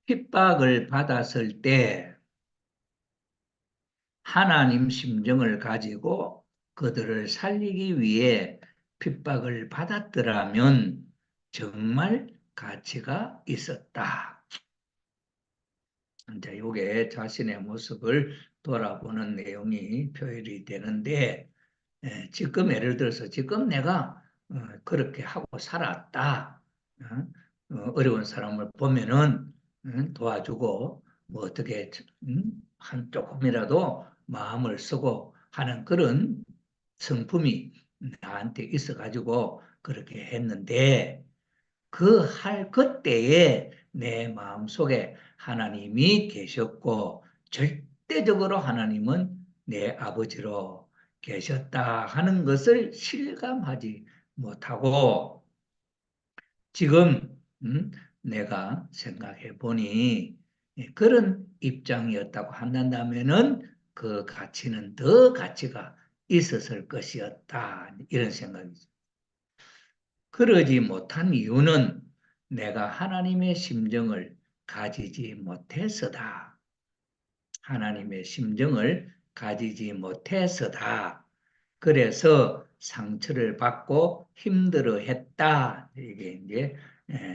핍박을 받았을 때 하나님 심정을 가지고 그들을 살리기 위해 핍박을 받았더라면 정말 가치가 있었다. 이제 이게 자신의 모습을 돌아보는 내용이 표현이 되는데 지금 예를 들어서 지금 내가 그렇게 하고 살았다. 어려운 사람을 보면은 도와주고 뭐 어떻게 한 조금이라도 마음을 쓰고 하는 그런 성품이 나한테 있어가지고 그렇게 했는데 그때에 내 마음속에 하나님이 계셨고 절대적으로 하나님은 내 아버지로 계셨다 하는 것을 실감하지 못하고 지금 내가 생각해 보니 그런 입장이었다고 한다면은 그 가치는 더 가치가 있었을 것이었다 이런 생각이죠. 그러지 못한 이유는 내가 하나님의 심정을 가지지 못해서다. 하나님의 심정을 가지지 못해서다. 그래서 상처를 받고 힘들어했다. 이게 이제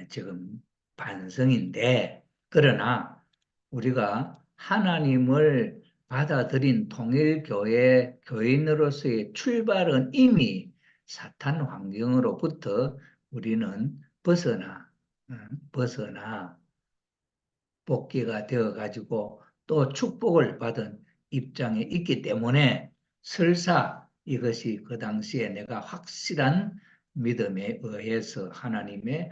지금 반성인데, 그러나 우리가 하나님을 받아들인 통일교회 교인으로서의 출발은 이미 사탄 환경으로부터 우리는 벗어나 복귀가 되어 가지고 또 축복을 받은 입장에 있기 때문에 설사 이것이 그 당시에 내가 확실한 믿음에 의해서 하나님에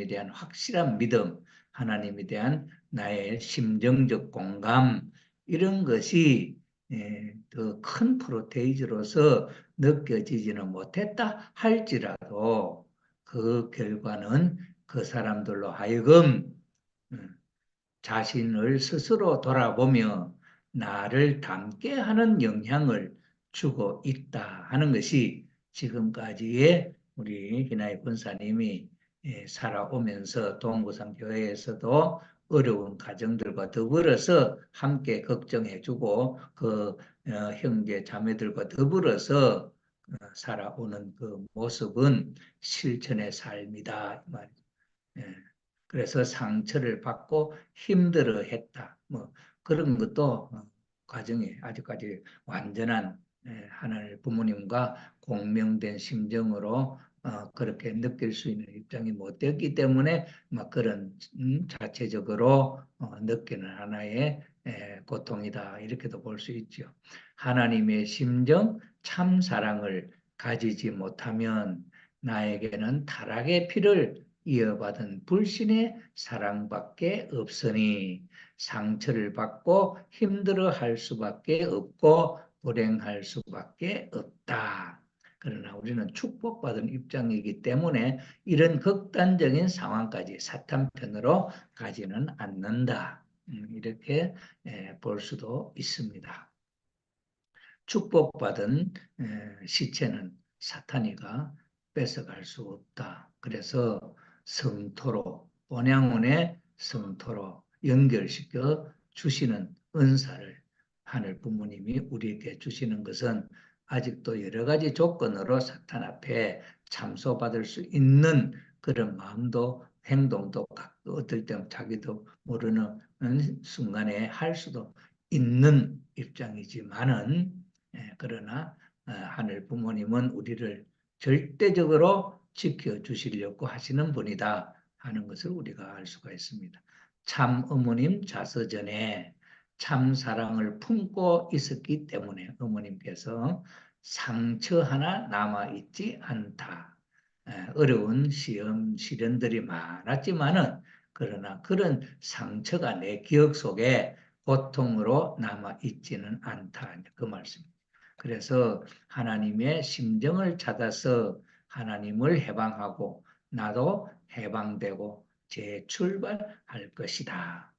대한 확실한 믿음, 하나님에 대한 나의 심정적 공감 이런 것이 더 큰 프로테이지로서 느껴지지는 못했다 할지라도 그 결과는 그 사람들로 하여금 음, 자신을 스스로 돌아보며 나를 닮게 하는 영향을 주고 있다 하는 것이 지금까지의 우리 희나이 권사님이 살아오면서 동구상 교회에서도 어려운 가정들과 더불어서 함께 걱정해주고 그 형제 자매들과 더불어서 살아오는 그 모습은 실천의 삶이다. 예. 그래서 상처를 받고 힘들어했다. 뭐 그런 것도 과정에 아직까지 완전한 하나님 부모님과 공명된 심정으로 그렇게 느낄 수 있는 입장이 못 됐기 때문에 막 그런 자체적으로 느끼는 하나의 고통이다 이렇게도 볼 수 있죠. 하나님의 심정, 참 사랑을 가지지 못하면 나에게는 타락의 피를 이어받은 불신의 사랑밖에 없으니 상처를 받고 힘들어할 수밖에 없고 불행할 수밖에 없다. 그러나 우리는 축복받은 입장이기 때문에 이런 극단적인 상황까지 사탄 편으로 가지는 않는다. 이렇게 볼 수도 있습니다. 축복받은 시체는 사탄이가 뺏어갈 수 없다. 그래서 성토로 본향원의 성토로 연결시켜 주시는 은사를 하늘 부모님이 우리에게 주시는 것은 아직도 여러 가지 조건으로 사탄 앞에 참소받을 수 있는 그런 마음도 행동도 어떨 때는 자기도 모르는 순간에 할 수도 있는 입장이지만은 그러나 하늘 부모님은 우리를 절대적으로 지켜주시려고 하시는 분이다 하는 것을 우리가 알 수가 있습니다. 참 어머님 자서전에 참 사랑을 품고 있었기 때문에 어머님께서 상처 하나 남아있지 않다. 어려운 시험, 시련들이 많았지만은 그러나 그런 상처가 내 기억 속에 고통으로 남아있지는 않다. 그 말씀입니다. 그래서 하나님의 심정을 찾아서 하나님을 해방하고 나도 해방되고 재출발할 것이다.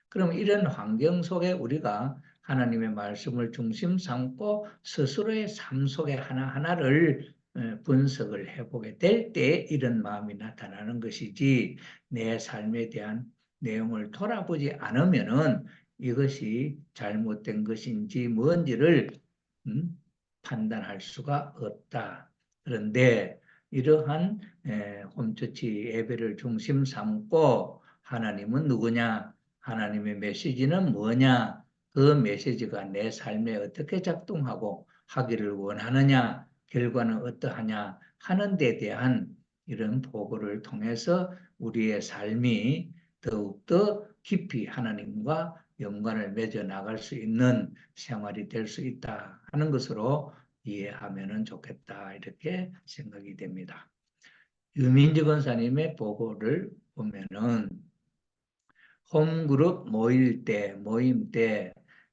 그럼 이런 환경 속에 우리가 하나님의 말씀을 중심 삼고 스스로의 삶 속에 하나하나를 분석을 해보게 될 때 이런 마음이 나타나는 것이지 내 삶에 대한 내용을 돌아보지 않으면은 이것이 잘못된 것인지 뭔지를 판단할 수가 없다. 그런데 이러한 홈처치 예배를 중심 삼고 하나님은 누구냐? 하나님의 메시지는 뭐냐? 그 메시지가 내 삶에 어떻게 작동하고 하기를 원하느냐? 결과는 어떠하냐? 하는 데 대한 이런 보고를 통해서 우리의 삶이 더욱더 깊이 하나님과 연관을 맺어 나갈 수 있는 생활이 될 수 있다 하는 것으로 이해하면 좋겠다 이렇게 생각이 됩니다. 유민지 권사님의 보고를 보면은 홈그룹 모임 때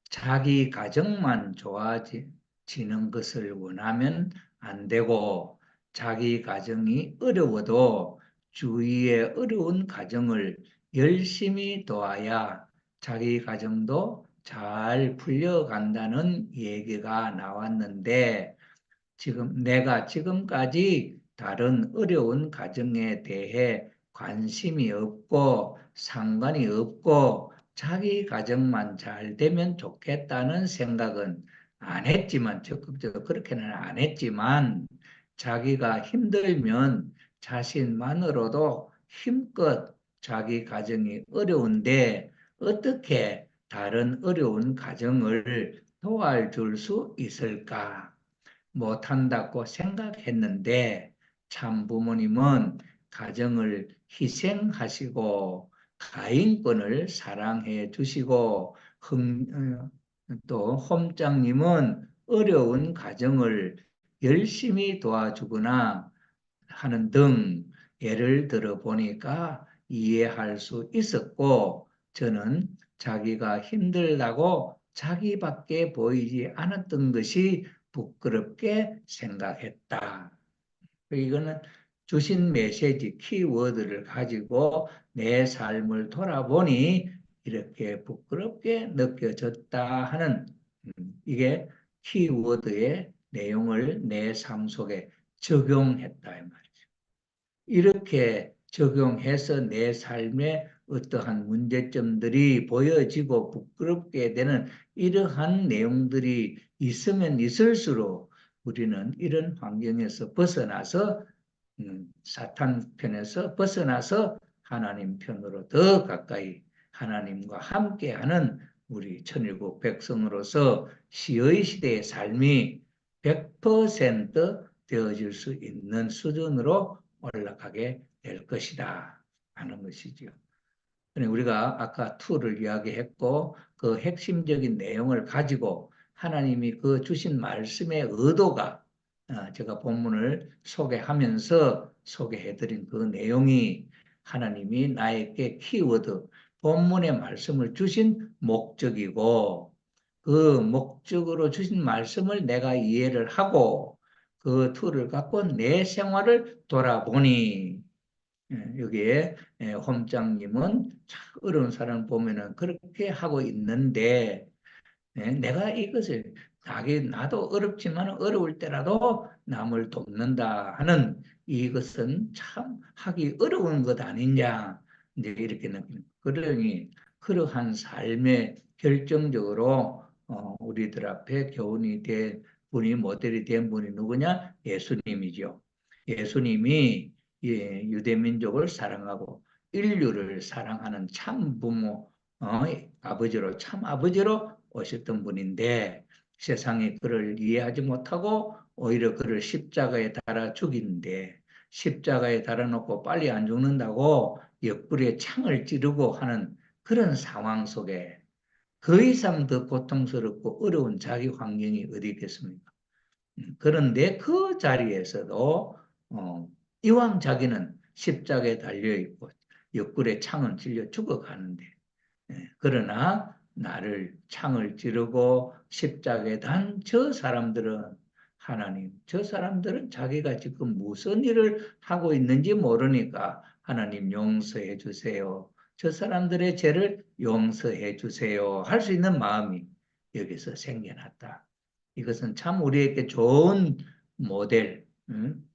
자기 가정만 좋아지는 것을 원하면 안 되고 자기 가정이 어려워도 주위의 어려운 가정을 열심히 도와야 자기 가정도 잘 풀려간다는 얘기가 나왔는데 지금 내가 지금까지 다른 어려운 가정에 대해 관심이 없고 상관이 없고 자기 가정만 잘 되면 좋겠다는 생각은 안 했지만, 적극적으로 그렇게는 안 했지만, 자기가 힘들면 자신만으로도 힘껏 자기 가정이 어려운데 어떻게 다른 어려운 가정을 도와줄 수 있을까 못한다고 생각했는데, 참 부모님은 가정을 희생하시고 가인권을 사랑해 주시고, 또 홈장님은 어려운 가정을 열심히 도와주거나 하는 등 예를 들어 보니까 이해할 수 있었고, 저는 자기가 힘들다고 자기밖에 보이지 않았던 것이 부끄럽게 생각했다. 이거는 주신 메시지, 키워드를 가지고 내 삶을 돌아보니 이렇게 부끄럽게 느껴졌다 하는, 이게 키워드의 내용을 내 삶 속에 적용했다 이 말이죠. 이렇게 적용해서 내 삶에 어떠한 문제점들이 보여지고 부끄럽게 되는 이러한 내용들이 있으면 있을수록 우리는 이런 환경에서 벗어나서, 사탄 편에서 벗어나서 하나님 편으로 더 가까이 하나님과 함께하는 우리 천일국 백성으로서 시의 시대의 삶이 100% 되어질 수 있는 수준으로 올라가게 될 것이다 하는 것이죠. 우리가 아까 툴을 이야기했고 그 핵심적인 내용을 가지고 하나님이 그 주신 말씀의 의도가, 제가 본문을 소개하면서 소개해드린 그 내용이 하나님이 나에게 키워드, 본문의 말씀을 주신 목적이고, 그 목적으로 주신 말씀을 내가 이해를 하고 그 툴을 갖고 내 생활을 돌아보니, 여기에 홈장님은 참 어려운 사람 보면은 그렇게 하고 있는데, 내가 이것을 나도 어렵지만 어려울 때라도 남을 돕는다 하는 이것은 참 하기 어려운 것 아니냐, 이제 이렇게 느끼는. 그러니 그러한 삶에 결정적으로 우리들 앞에 교훈이 된 분이, 모델이 된 분이 누구냐? 예수님이죠. 예수님이 유대민족을 사랑하고 인류를 사랑하는 참 부모, 아버지로, 참 아버지로 오셨던 분인데, 세상이 그를 이해하지 못하고 오히려 그를 십자가에 달아 죽이는데, 십자가에 달아놓고 빨리 안 죽는다고 옆구리에 창을 찌르고 하는 그런 상황 속에 그 이상 더 고통스럽고 어려운 자기 환경이 어디 있겠습니까? 그런데 그 자리에서도 이왕 자기는 십자가에 달려있고 옆구리에 창을 찔려 죽어가는데, 그러나 나를 창을 찌르고 십자가에 단 저 사람들은, 하나님, 저 사람들은 자기가 지금 무슨 일을 하고 있는지 모르니까 하나님 용서해 주세요. 저 사람들의 죄를 용서해 주세요. 할 수 있는 마음이 여기서 생겨났다. 이것은 참 우리에게 좋은 모델,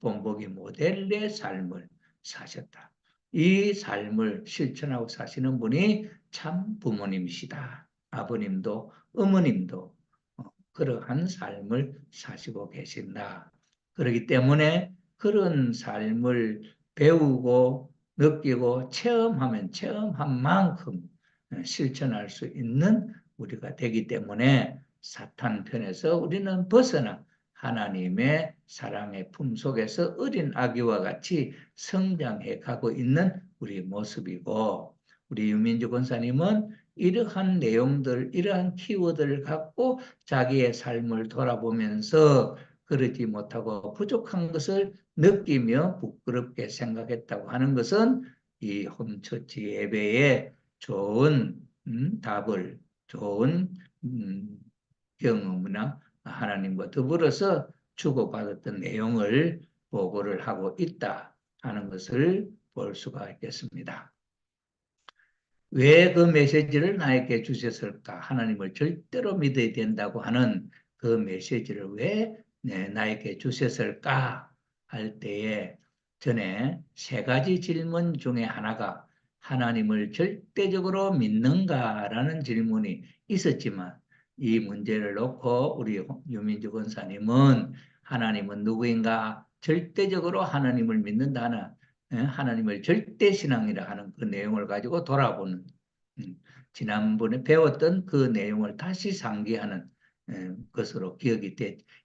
본보기 모델의 삶을 사셨다. 이 삶을 실천하고 사시는 분이 참 부모님이시다. 아버님도 어머님도 그러한 삶을 사시고 계신다. 그렇기 때문에 그런 삶을 배우고 느끼고 체험하면 체험한 만큼 실천할 수 있는 우리가 되기 때문에 사탄 편에서 우리는 벗어나 하나님의 사랑의 품 속에서 어린 아기와 같이 성장해 가고 있는 우리 모습이고, 우리 유민주 권사님은 이러한 내용들, 이러한 키워드를 갖고 자기의 삶을 돌아보면서 그러지 못하고 부족한 것을 느끼며 부끄럽게 생각했다고 하는 것은 이 홈처치 예배의 좋은 답을, 좋은 경험이나 하나님과 더불어서 주고받았던 내용을 보고를 하고 있다 하는 것을 볼 수가 있겠습니다. 왜 그 메시지를 나에게 주셨을까? 하나님을 절대로 믿어야 된다고 하는 그 메시지를 왜 나에게 주셨을까? 할 때에 전에 세 가지 질문 중에 하나가 하나님을 절대적으로 믿는가라는 질문이 있었지만 이 문제를 놓고 우리 유민주 권사님은 하나님은 누구인가? 절대적으로 하나님을 믿는다는 하나님을 절대신앙이라 하는 그 내용을 가지고 돌아보는 음, 지난번에 배웠던 그 내용을 다시 상기하는 것으로 기억이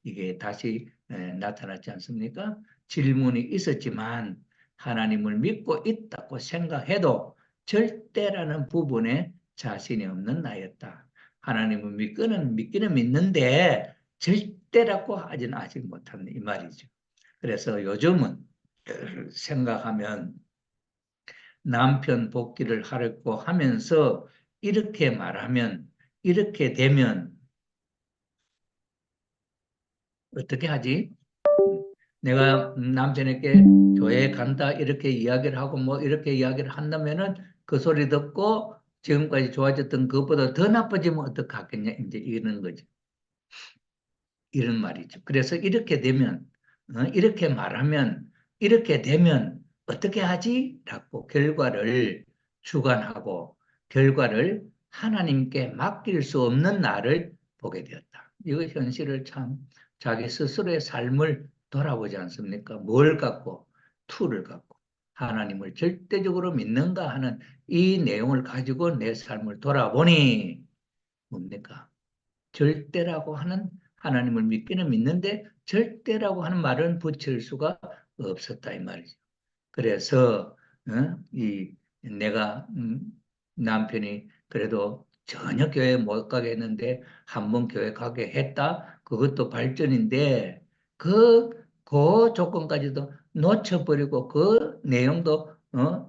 이게 다시 나타났지 않습니까? 질문이 있었지만 하나님을 믿고 있다고 생각해도 절대라는 부분에 자신이 없는 나였다. 하나님을 믿기는 믿는데 절대라고 하지는 아직 못한다 이 말이죠. 그래서 요즘은 생각하면 남편 복귀를 하려고 하면서 이렇게 말하면 이렇게 되면 어떻게 하지? 내가 남편에게 교회 간다 이렇게 이야기를 하고 뭐 이렇게 이야기를 한다면은 그 소리 듣고 지금까지 좋아졌던 것보다 더 나빠지면 어떡하겠냐 이제 이러는 거죠. 이런 말이죠. 그래서 이렇게 되면 이렇게 말하면 이렇게 되면 어떻게 하지? 라고 결과를 주관하고 결과를 하나님께 맡길 수 없는 나를 보게 되었다. 이거 현실을 참 자기 스스로의 삶을 돌아보지 않습니까? 뭘 갖고 툴을 갖고 하나님을 절대적으로 믿는가 하는 이 내용을 가지고 내 삶을 돌아보니 뭡니까? 절대라고 하는 하나님을 믿기는 믿는데 절대라고 하는 말은 붙일 수가 없었다 이 말이죠. 그래서 이 내가 남편이 그래도 전혀 교회 못 가게 했는데 한 번 교회 가게 했다. 그것도 발전인데 그 조건까지도 놓쳐버리고 그 내용도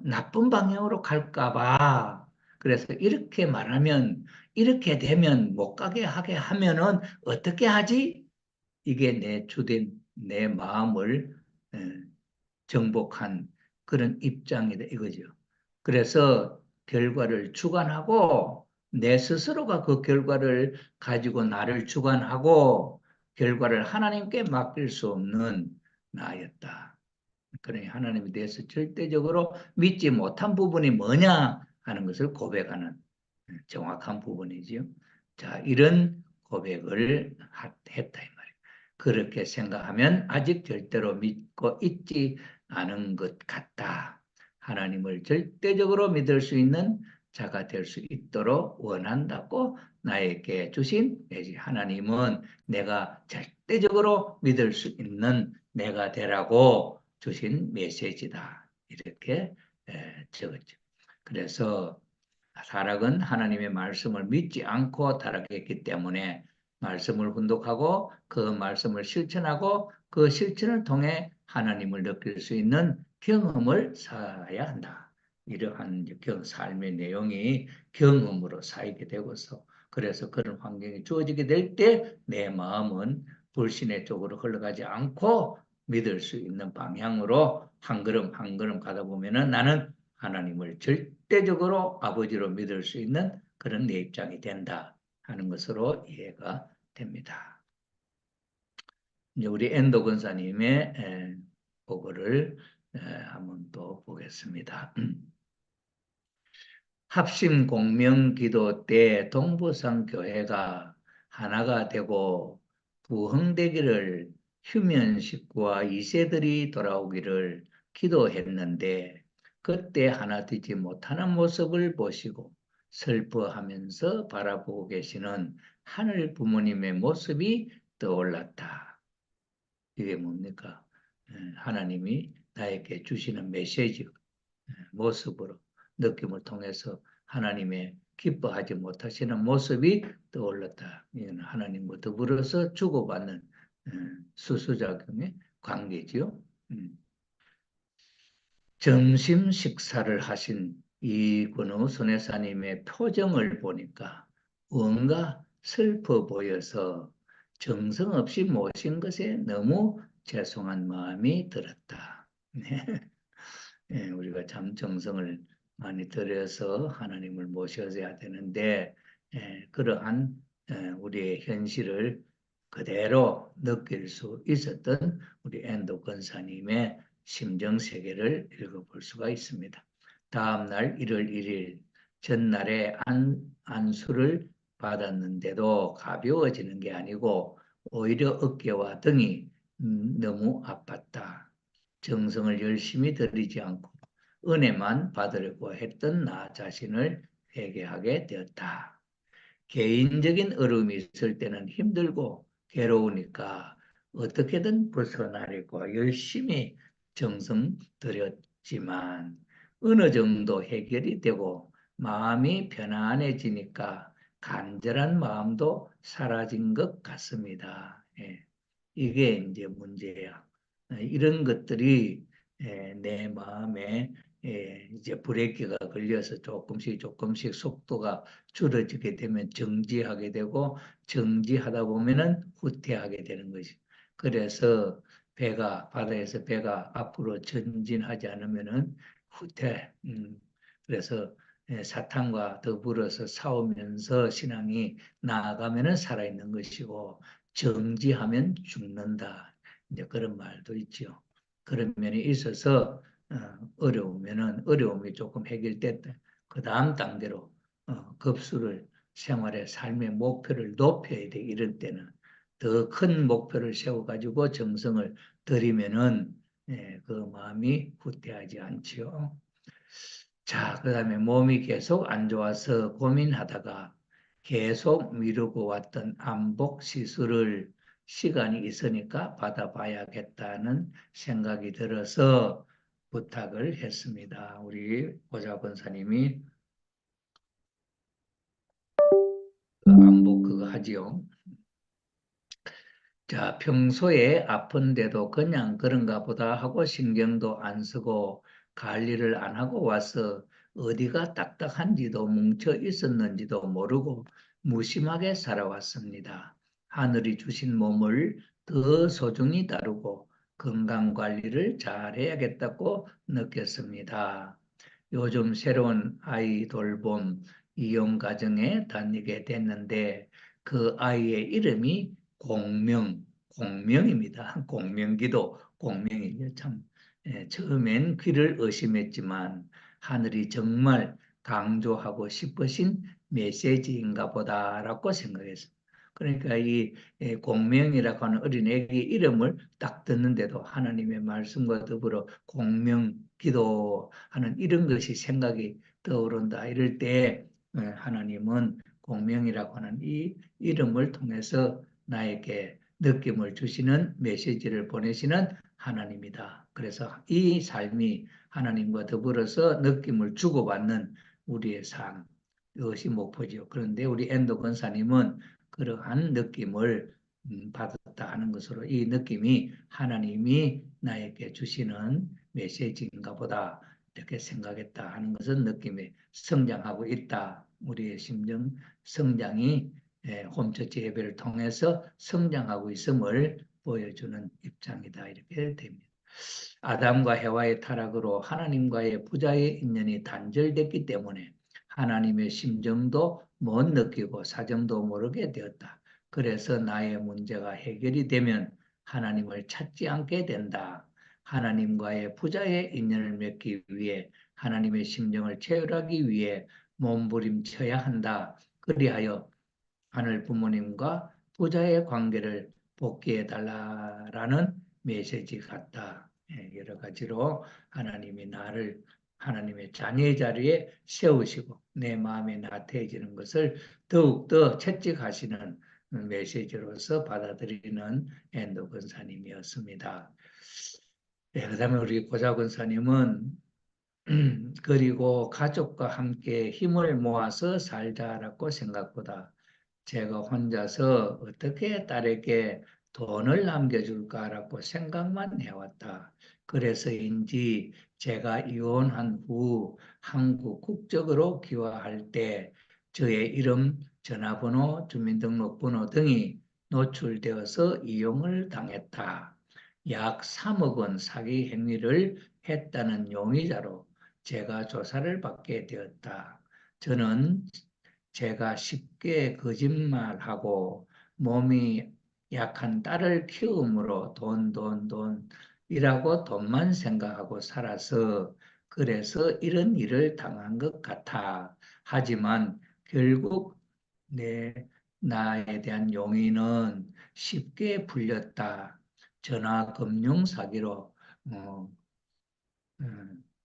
나쁜 방향으로 갈까 봐. 그래서 이렇게 말하면 이렇게 되면 못 가게 하게 하면은 어떻게 하지? 이게 내 주된 내 마음을 정복한 그런 입장이다 이거죠. 그래서 결과를 주관하고 내 스스로가 그 결과를 가지고 나를 주관하고 결과를 하나님께 맡길 수 없는 나였다. 그러니 하나님에 대해서 절대적으로 믿지 못한 부분이 뭐냐 하는 것을 고백하는 정확한 부분이지요. 자, 이런 고백을 했다 이 말이에요. 그렇게 생각하면 아직 절대로 믿고 있지 않은 것 같다. 하나님을 절대적으로 믿을 수 있는 자가 될 수 있도록 원한다고 나에게 주신 메시 하나님은 내가 절대적으로 믿을 수 있는 내가 되라고 주신 메시지다. 이렇게 적었죠. 그래서 타락은 하나님의 말씀을 믿지 않고 타락했기 때문에 말씀을 분독하고 그 말씀을 실천하고 그 실천을 통해 하나님을 느낄 수 있는 경험을 쌓아야 한다. 이러한 삶의 내용이 경험으로 쌓이게 되고서 그래서 그런 환경이 주어지게 될 때 내 마음은 불신의 쪽으로 흘러가지 않고 믿을 수 있는 방향으로 한 걸음 한 걸음 가다 보면은 나는 하나님을 절대적으로 아버지로 믿을 수 있는 그런 내 입장이 된다 하는 것으로 이해가 됩니다. 이제 우리 엔도 권사님의 보고를 한번 또 보겠습니다. 합심 공명 기도 때 동부성 교회가 하나가 되고 부흥되기를 휴면 식구와 2세들이 돌아오기를 기도했는데 그때 하나 되지 못하는 모습을 보시고 슬퍼하면서 바라보고 계시는 하늘 부모님의 모습이 떠올랐다. 이게 뭡니까? 하나님이 나에게 주시는 메시지, 모습으로 느낌을 통해서 하나님의 기뻐하지 못하시는 모습이 떠올랐다. 이는 하나님과 더불어서 주고받는 수수작용의 관계지요. 점심 식사를 하신 이근우 선해사님의 표정을 보니까 뭔가 슬퍼 보여서 정성없이 모신 것에 너무 죄송한 마음이 들었다. 네. 예, 우리가 참 정성을 많이 들여서 하나님을 모셔야 되는데 그러한 우리의 현실을 그대로 느낄 수 있었던 우리 엔도 권사님의 심정 세계를 읽어볼 수가 있습니다. 다음 날 1월 1일 전날에 안수를 받았는데도 가벼워지는 게 아니고 오히려 어깨와 등이 너무 아팠다. 정성을 열심히 들이지 않고 은혜만 받으려고 했던 나 자신을 회개하게 되었다. 개인적인 어려움이 있을 때는 힘들고 괴로우니까 어떻게든 벗어나려고 열심히 정성 들였지만 어느 정도 해결이 되고 마음이 편안해지니까 간절한 마음도 사라진 것 같습니다. 예. 이게 이제 문제야. 이런 것들이 내 마음에 이제 브레이크가 걸려서 조금씩 속도가 줄어지게 되면 정지하게 되고 정지하다 보면은 후퇴하게 되는 것이. 그래서 바다에서 배가 앞으로 전진하지 않으면은 후퇴. 그래서 사탄과 더불어서 싸우면서 신앙이 나아가면은 살아있는 것이고 정지하면 죽는다. 이제 그런 말도 있죠. 그런 면이 있어서 어려우면은 어려움이 조금 해결됐다. 그 다음 단계로 급수를 생활의 삶의 목표를 높여야 돼. 이럴 때는 더 큰 목표를 세워가지고 정성을 들이면은 그 마음이 후퇴하지 않지요. 자, 그다음에 몸이 계속 안 좋아서 고민하다가 계속 미루고 왔던 안복 시술을 시간이 있으니까 받아봐야겠다는 생각이 들어서 부탁을 했습니다. 우리 보좌 권사님이 그 안복 그거 하지요. 자, 평소에 아픈데도 그냥 그런가 보다 하고 신경도 안 쓰고 관리를 안 하고 와서 어디가 딱딱한지도 뭉쳐 있었는지도 모르고 무심하게 살아왔습니다. 하늘이 주신 몸을 더 소중히 다루고 건강 관리를 잘 해야겠다고 느꼈습니다. 요즘 새로운 아이 돌봄 이용 가정에 다니게 됐는데 그 아이의 이름이 공명입니다. 공명기도 공명이죠. 참 처음엔 귀를 의심했지만 하늘이 정말 강조하고 싶으신 메시지인가 보다라고 생각했습니다. 그러니까 이 공명이라고 하는 어린애기 이름을 딱 듣는데도 하나님의 말씀과 더불어 공명 기도하는 이런 것이 생각이 떠오른다. 이럴 때 하나님은 공명이라고 하는 이 이름을 통해서 나에게 느낌을 주시는 메시지를 보내시는 하나님이다. 그래서 이 삶이 하나님과 더불어서 느낌을 주고받는 우리의 삶, 이것이 목표죠. 그런데 우리 엔도 권사님은 그러한 느낌을 받았다 하는 것으로 이 느낌이 하나님이 나에게 주시는 메시지인가 보다 이렇게 생각했다 하는 것은 느낌이 성장하고 있다. 우리의 심정 성장이 홈처치 예배를 통해서 성장하고 있음을 보여주는 입장이다. 이렇게 됩니다. 아담과 해와의 타락으로 하나님과의 부자의 인연이 단절됐기 때문에 하나님의 심정도 못 느끼고 사정도 모르게 되었다. 그래서 나의 문제가 해결이 되면 하나님을 찾지 않게 된다. 하나님과의 부자의 인연을 맺기 위해 하나님의 심정을 체결하기 위해 몸부림쳐야 한다. 그리하여 하늘 부모님과 부자의 관계를 복귀해 달라라는 메시지 같다. 여러 가지로 하나님이 나를 하나님의 자녀의 자리에 세우시고 내 마음에 나태해지는 것을 더욱더 채찍하시는 메시지로서 받아들이는 엔도 권사님이었습니다. 그다음에 우리 고자 권사님은 그리고 가족과 함께 힘을 모아서 살자라고 생각보다 제가 혼자서 어떻게 딸에게 돈을 남겨줄까라고 생각만 해왔다. 그래서인지 제가 이혼한 후 한국 국적으로 귀화할 때 저의 이름, 전화번호, 주민등록번호 등이 노출되어서 이용을 당했다. 약 3억 원 사기 행위를 했다는 용의자로 제가 조사를 받게 되었다. 저는 제가 쉽게 거짓말하고 몸이 약한 딸을 키움으로 돈이라고 돈만 생각하고 살아서 그래서 이런 일을 당한 것 같아. 하지만 결국 내 나에 대한 용의는 쉽게 풀렸다. 전화 금융 사기로 어,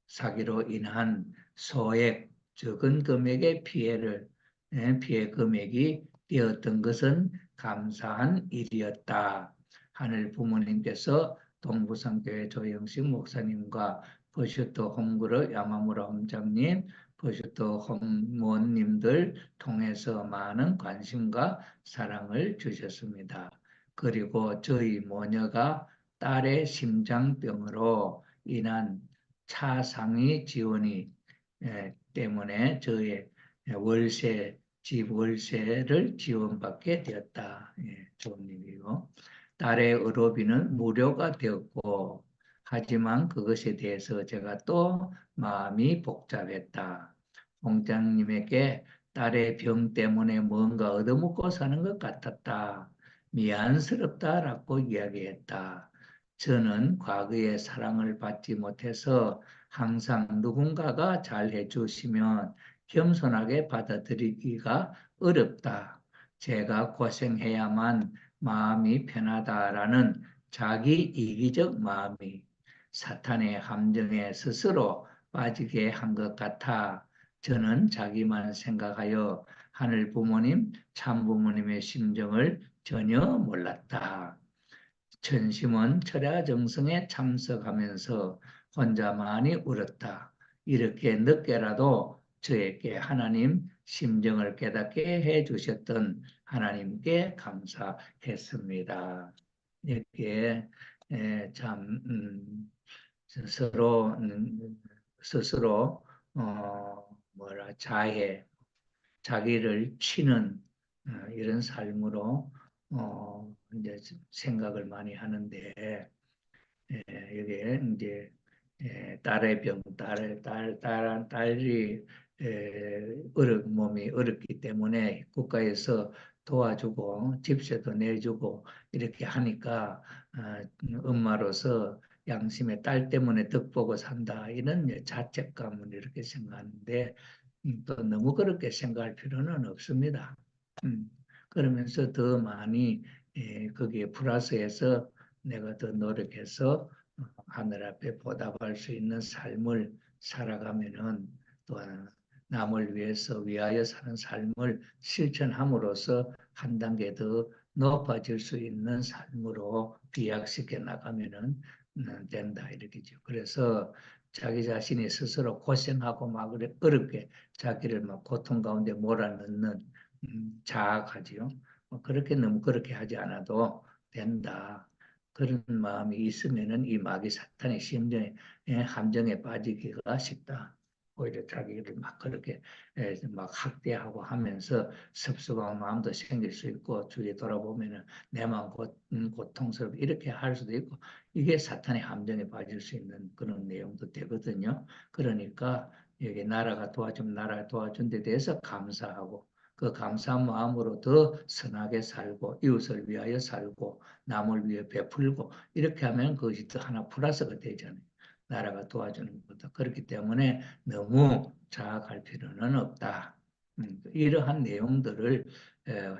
사기로 인한 소액 적은 금액의 피해 금액이 되었던 것은 감사한 일이었다. 하늘 부모님께서 동부상교회 조영식 목사님과 버슈트 홈그룹 야마무라 원장님, 버슈트 홈모님들 통해서 많은 관심과 사랑을 주셨습니다. 그리고 저희 모녀가 딸의 심장병으로 인한 차상위 지원이 때문에 저의 집 월세를 지원받게 되었다. 좋은 일이요. 딸의 의료비는 무료가 되었고, 하지만 그것에 대해서 제가 또 마음이 복잡했다. 공장님에게 딸의 병 때문에 뭔가 얻어먹고 사는 것 같았다. 미안스럽다라고 이야기했다. 저는 과거에 사랑을 받지 못해서 항상 누군가가 잘 해주시면 겸손하게 받아들이기가 어렵다. 제가 고생해야만 마음이 편하다라는 자기 이기적 마음이 사탄의 함정에 스스로 빠지게 한 것 같아 저는 자기만 생각하여 하늘 부모님, 참 부모님의 심정을 전혀 몰랐다. 전심은 철야정성에 참석하면서 혼자 많이 울었다. 이렇게 늦게라도 저에게 하나님 심정을 깨닫게 해주셨던 하나님께 감사했습니다. 이렇게 참 서로 스스로 자기를 치는 이런 삶으로 이제 생각을 많이 하는데 여기에 이제 딸의 병, 딸이 몸이 어렵기 때문에 국가에서 도와주고 집세도 내주고 이렇게 하니까 엄마로서 양심의 딸 때문에 덕보고 산다 이런 자책감을 이렇게 생각하는데 또 너무 그렇게 생각할 필요는 없습니다. 음, 그러면서 더 많이 거기에 플러스해서 내가 더 노력해서 하늘 앞에 보답할 수 있는 삶을 살아가면은 또 남을 위해서 위하여 사는 삶을 실천함으로써 한 단계 더 높아질 수 있는 삶으로 비약시켜 나가면은 된다 이렇게죠. 그래서 자기 자신이 스스로 고생하고 막 어렵게 자기를 막 고통 가운데 몰아넣는 자학하지요. 그렇게 너무 그렇게 하지 않아도 된다. 그런 마음이 있으면은 이 마귀 사탄의 심정에 함정에 빠지기가 쉽다. 오히려 자기를 막 그렇게 막 학대하고 하면서 섭섭한 마음도 생길 수 있고 주위에 돌아보면은 내 마음 고통스럽고 이렇게 할 수도 있고 이게 사탄의 함정에 빠질 수 있는 그런 내용도 되거든요. 그러니까 여기 나라가 도와주면 나라가 도와준 데 대해서 감사하고 그 감사한 마음으로 더 선하게 살고 이웃을 위하여 살고 남을 위해 베풀고 이렇게 하면 그것이 또 하나 플러스가 되잖아요. 나라가 도와주는 것도 그렇기 때문에 너무 자학할 필요는 없다. 이러한 내용들을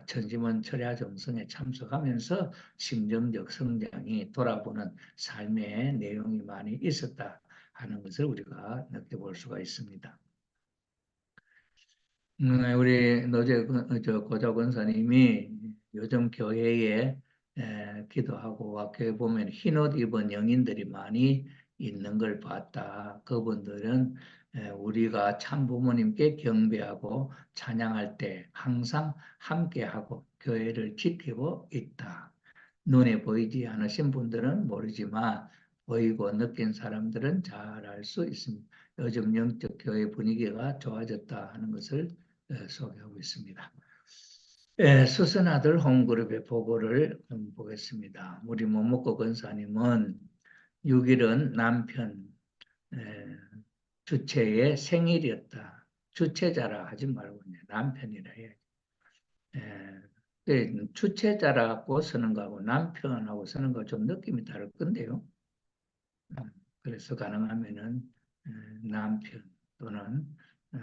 천지문 철야 정성에 참석하면서 심정적 성장이 돌아보는 삶의 내용이 많이 있었다 하는 것을 우리가 느껴볼 수가 있습니다. 우리 고자 권사님이 요즘 교회에 기도하고 교회 보면 흰옷 입은 영인들이 많이 있는 걸 봤다. 그분들은 우리가 참 부모님께 경배하고 찬양할 때 항상 함께하고 교회를 지키고 있다. 눈에 보이지 않으신 분들은 모르지만 보이고 느낀 사람들은 잘 알 수 있습니다. 요즘 영적 교회 분위기가 좋아졌다 하는 것을 소개하고 있습니다. 수선 아들 홈그룹의 보고를 보겠습니다. 우리 모목고 권사님은 6일은 남편 주체의 생일이었다. 주체자라 하지 말고 남편이라 해야지. 주체자라고 쓰는 거하고 남편하고 쓰는 거 좀 느낌이 다를 건데요. 음, 그래서 가능하면은 남편 또는 어,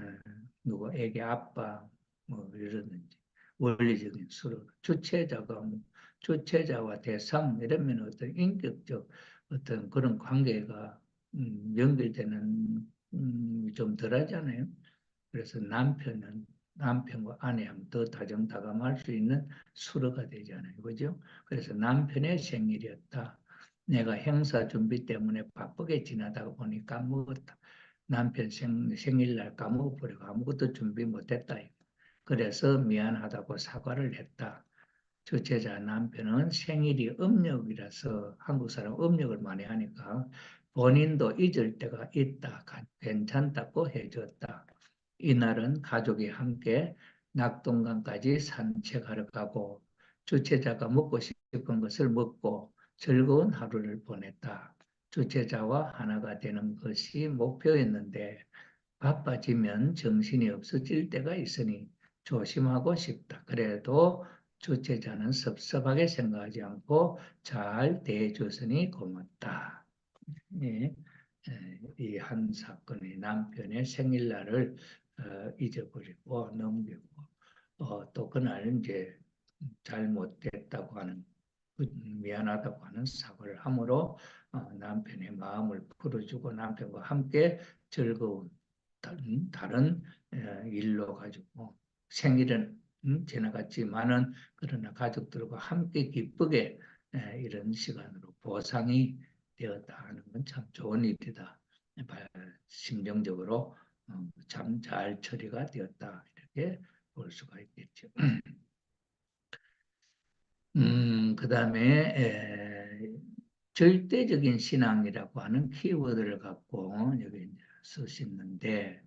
누구 애기 아빠 뭐 이러든지 원리적인 서로 주체자가 뭐 주체자와 대상 이러면 어떤 인격적 어떤 그런 관계가 연결되는 좀 덜하잖아요. 그래서 남편과 아내하면 더 다정다감할 수 있는 수로가 되잖아요. 그죠? 그래서 남편의 생일이었다. 내가 행사 준비 때문에 바쁘게 지나다가 보니 까먹었다. 남편 생일날 까먹어버리고 아무것도 준비 못했다. 그래서 미안하다고 사과를 했다. 주최자 남편은 생일이 음력이라서 한국 사람 음력을 많이 하니까 본인도 잊을 때가 있다. 괜찮다고 해줬다. 이날은 가족이 함께 낙동강까지 산책하러 가고 주최자가 먹고 싶은 것을 먹고 즐거운 하루를 보냈다. 주최자와 하나가 되는 것이 목표였는데 바빠지면 정신이 없어질 때가 있으니 조심하고 싶다. 그래도 주최자는 섭섭하게 생각하지 않고 잘 대해줬으니 고맙다. 예, 이 한 사건의 남편의 생일날을 잊어버리고 넘기고 또 그날 이제 잘못됐다고 하는 미안하다고 하는 사과를 함으로 남편의 마음을 풀어주고 남편과 함께 즐거운 다른 일로 가지고 생일은 지나갔지만은 그러나 가족들과 함께 기쁘게 이런 시간으로 보상이 되었다 하는 건 참 좋은 일이다. 심정적으로 참 잘 처리가 되었다 이렇게 볼 수가 있겠죠. 그다음에 절대적인 신앙이라고 하는 키워드를 갖고 여기 이제 쓰셨는데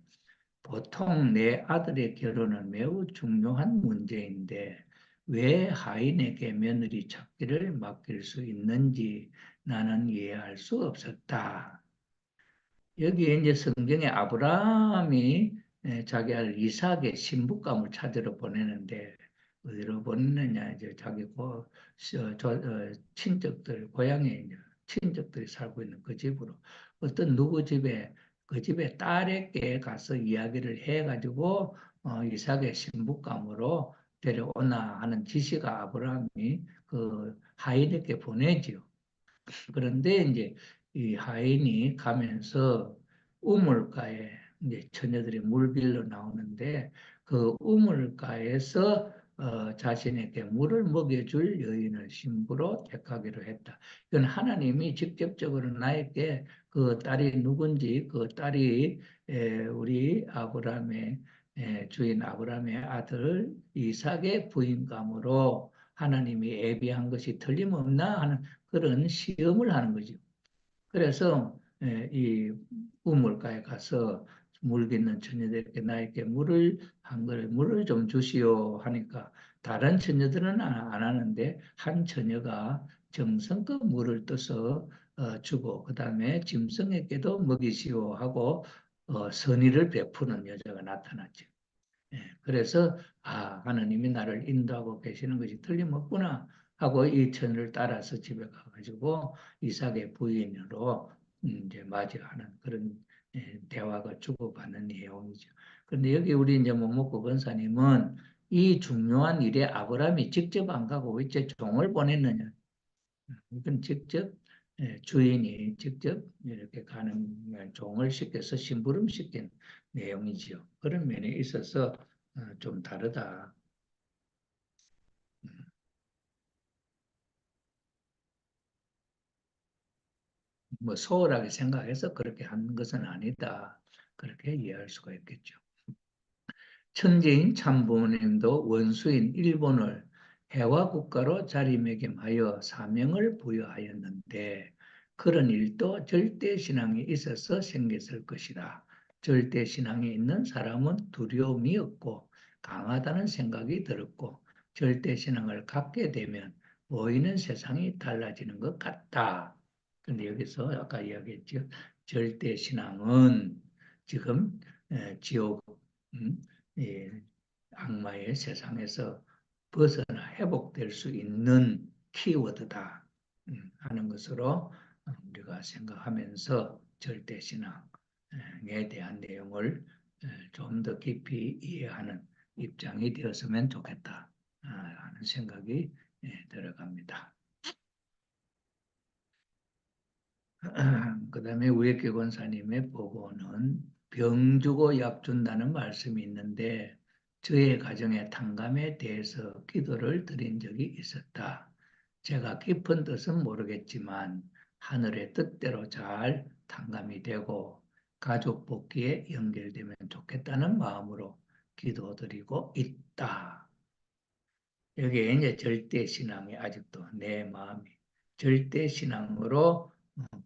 보통 내 아들의 결혼은 매우 중요한 문제인데 왜 하인에게 며느리 찾기를 맡길 수 있는지 나는 이해할 수 없었다. 여기에 이제 성경에 아브라함이 자기 아들 이삭의 신부감을 찾으러 보내는데 어디로 보내느냐 이제 자기 친척들 고향에 이제 친척들이 살고 있는 그 집으로 어떤 누구 집에 그 집에 딸에게 가서 이야기를 해가지고 이삭의 신부감으로 데려오나 하는 지시가 아브라함이 그 하인에게 보내지요. 그런데 이제 이 하인이 가면서 우물가에 이제 처녀들이 물길로 나오는데 그 우물가에서 자신에게 물을 먹여줄 여인을 신부로 택하기로 했다. 이건 하나님이 직접적으로 나에게 그 딸이 누군지 그 딸이 우리 아브라함의 주인 아브라함의 아들 이삭의 부인감으로 하나님이 예비한 것이 틀림없나 하는 그런 시험을 하는 거죠. 그래서 이 우물가에 가서 물 깃는 처녀들에게 나에게 물을 한 그릇 물을 좀 주시오 하니까 다른 처녀들은 안 하는데 한 처녀가 정성껏 물을 떠서 주고 그다음에 짐승에게도 먹이시오 하고 선의를 베푸는 여자가 나타났죠. 그래서 하나님이 나를 인도하고 계시는 것이 틀림없구나 하고 이 처녀를 따라서 집에 가가지고 이삭의 부인으로 이제 맞이하는 그런 대화가 주고받는 내용이죠. 그런데 여기 우리 이제 목목고 권사님은 이 중요한 일에 아브라함이 직접 안 가고 왜 종을 보냈느냐? 이건 직접 주인이 직접 이렇게 가는 종을 시켜서 심부름시킨 내용이지요. 그런 면에 있어서 좀 다르다. 뭐 소홀하게 생각해서 그렇게 한 것은 아니다. 그렇게 이해할 수가 있겠죠. 천재인 참부모님도 원수인 일본을 해화 국가로 자리매김하여 사명을 부여하였는데 그런 일도 절대신앙이 있어서 생겼을 것이다. 절대신앙이 있는 사람은 두려움이 없고 강하다는 생각이 들었고 절대신앙을 갖게 되면 보이는 세상이 달라지는 것 같다. 근데 여기서 아까 이야기했죠. 절대신앙은 지금 지옥, 음, 예, 악마의 세상에서 벗어나 회복될 수 있는 키워드다 하는 것으로 우리가 생각하면서 절대신앙에 대한 내용을 좀 더 깊이 이해하는 입장이 되었으면 좋겠다 하는 생각이 들어갑니다. 그 다음에 우익기 권사님의 보고는 병 주고 약 준다는 말씀이 있는데 저의 가정의 탕감에 대해서 기도를 드린 적이 있었다. 제가 깊은 뜻은 모르겠지만 하늘의 뜻대로 잘 탕감이 되고 가족 복귀에 연결되면 좋겠다는 마음으로 기도드리고 있다. 여기에 이제 절대신앙이 아직도 내 마음이 절대신앙으로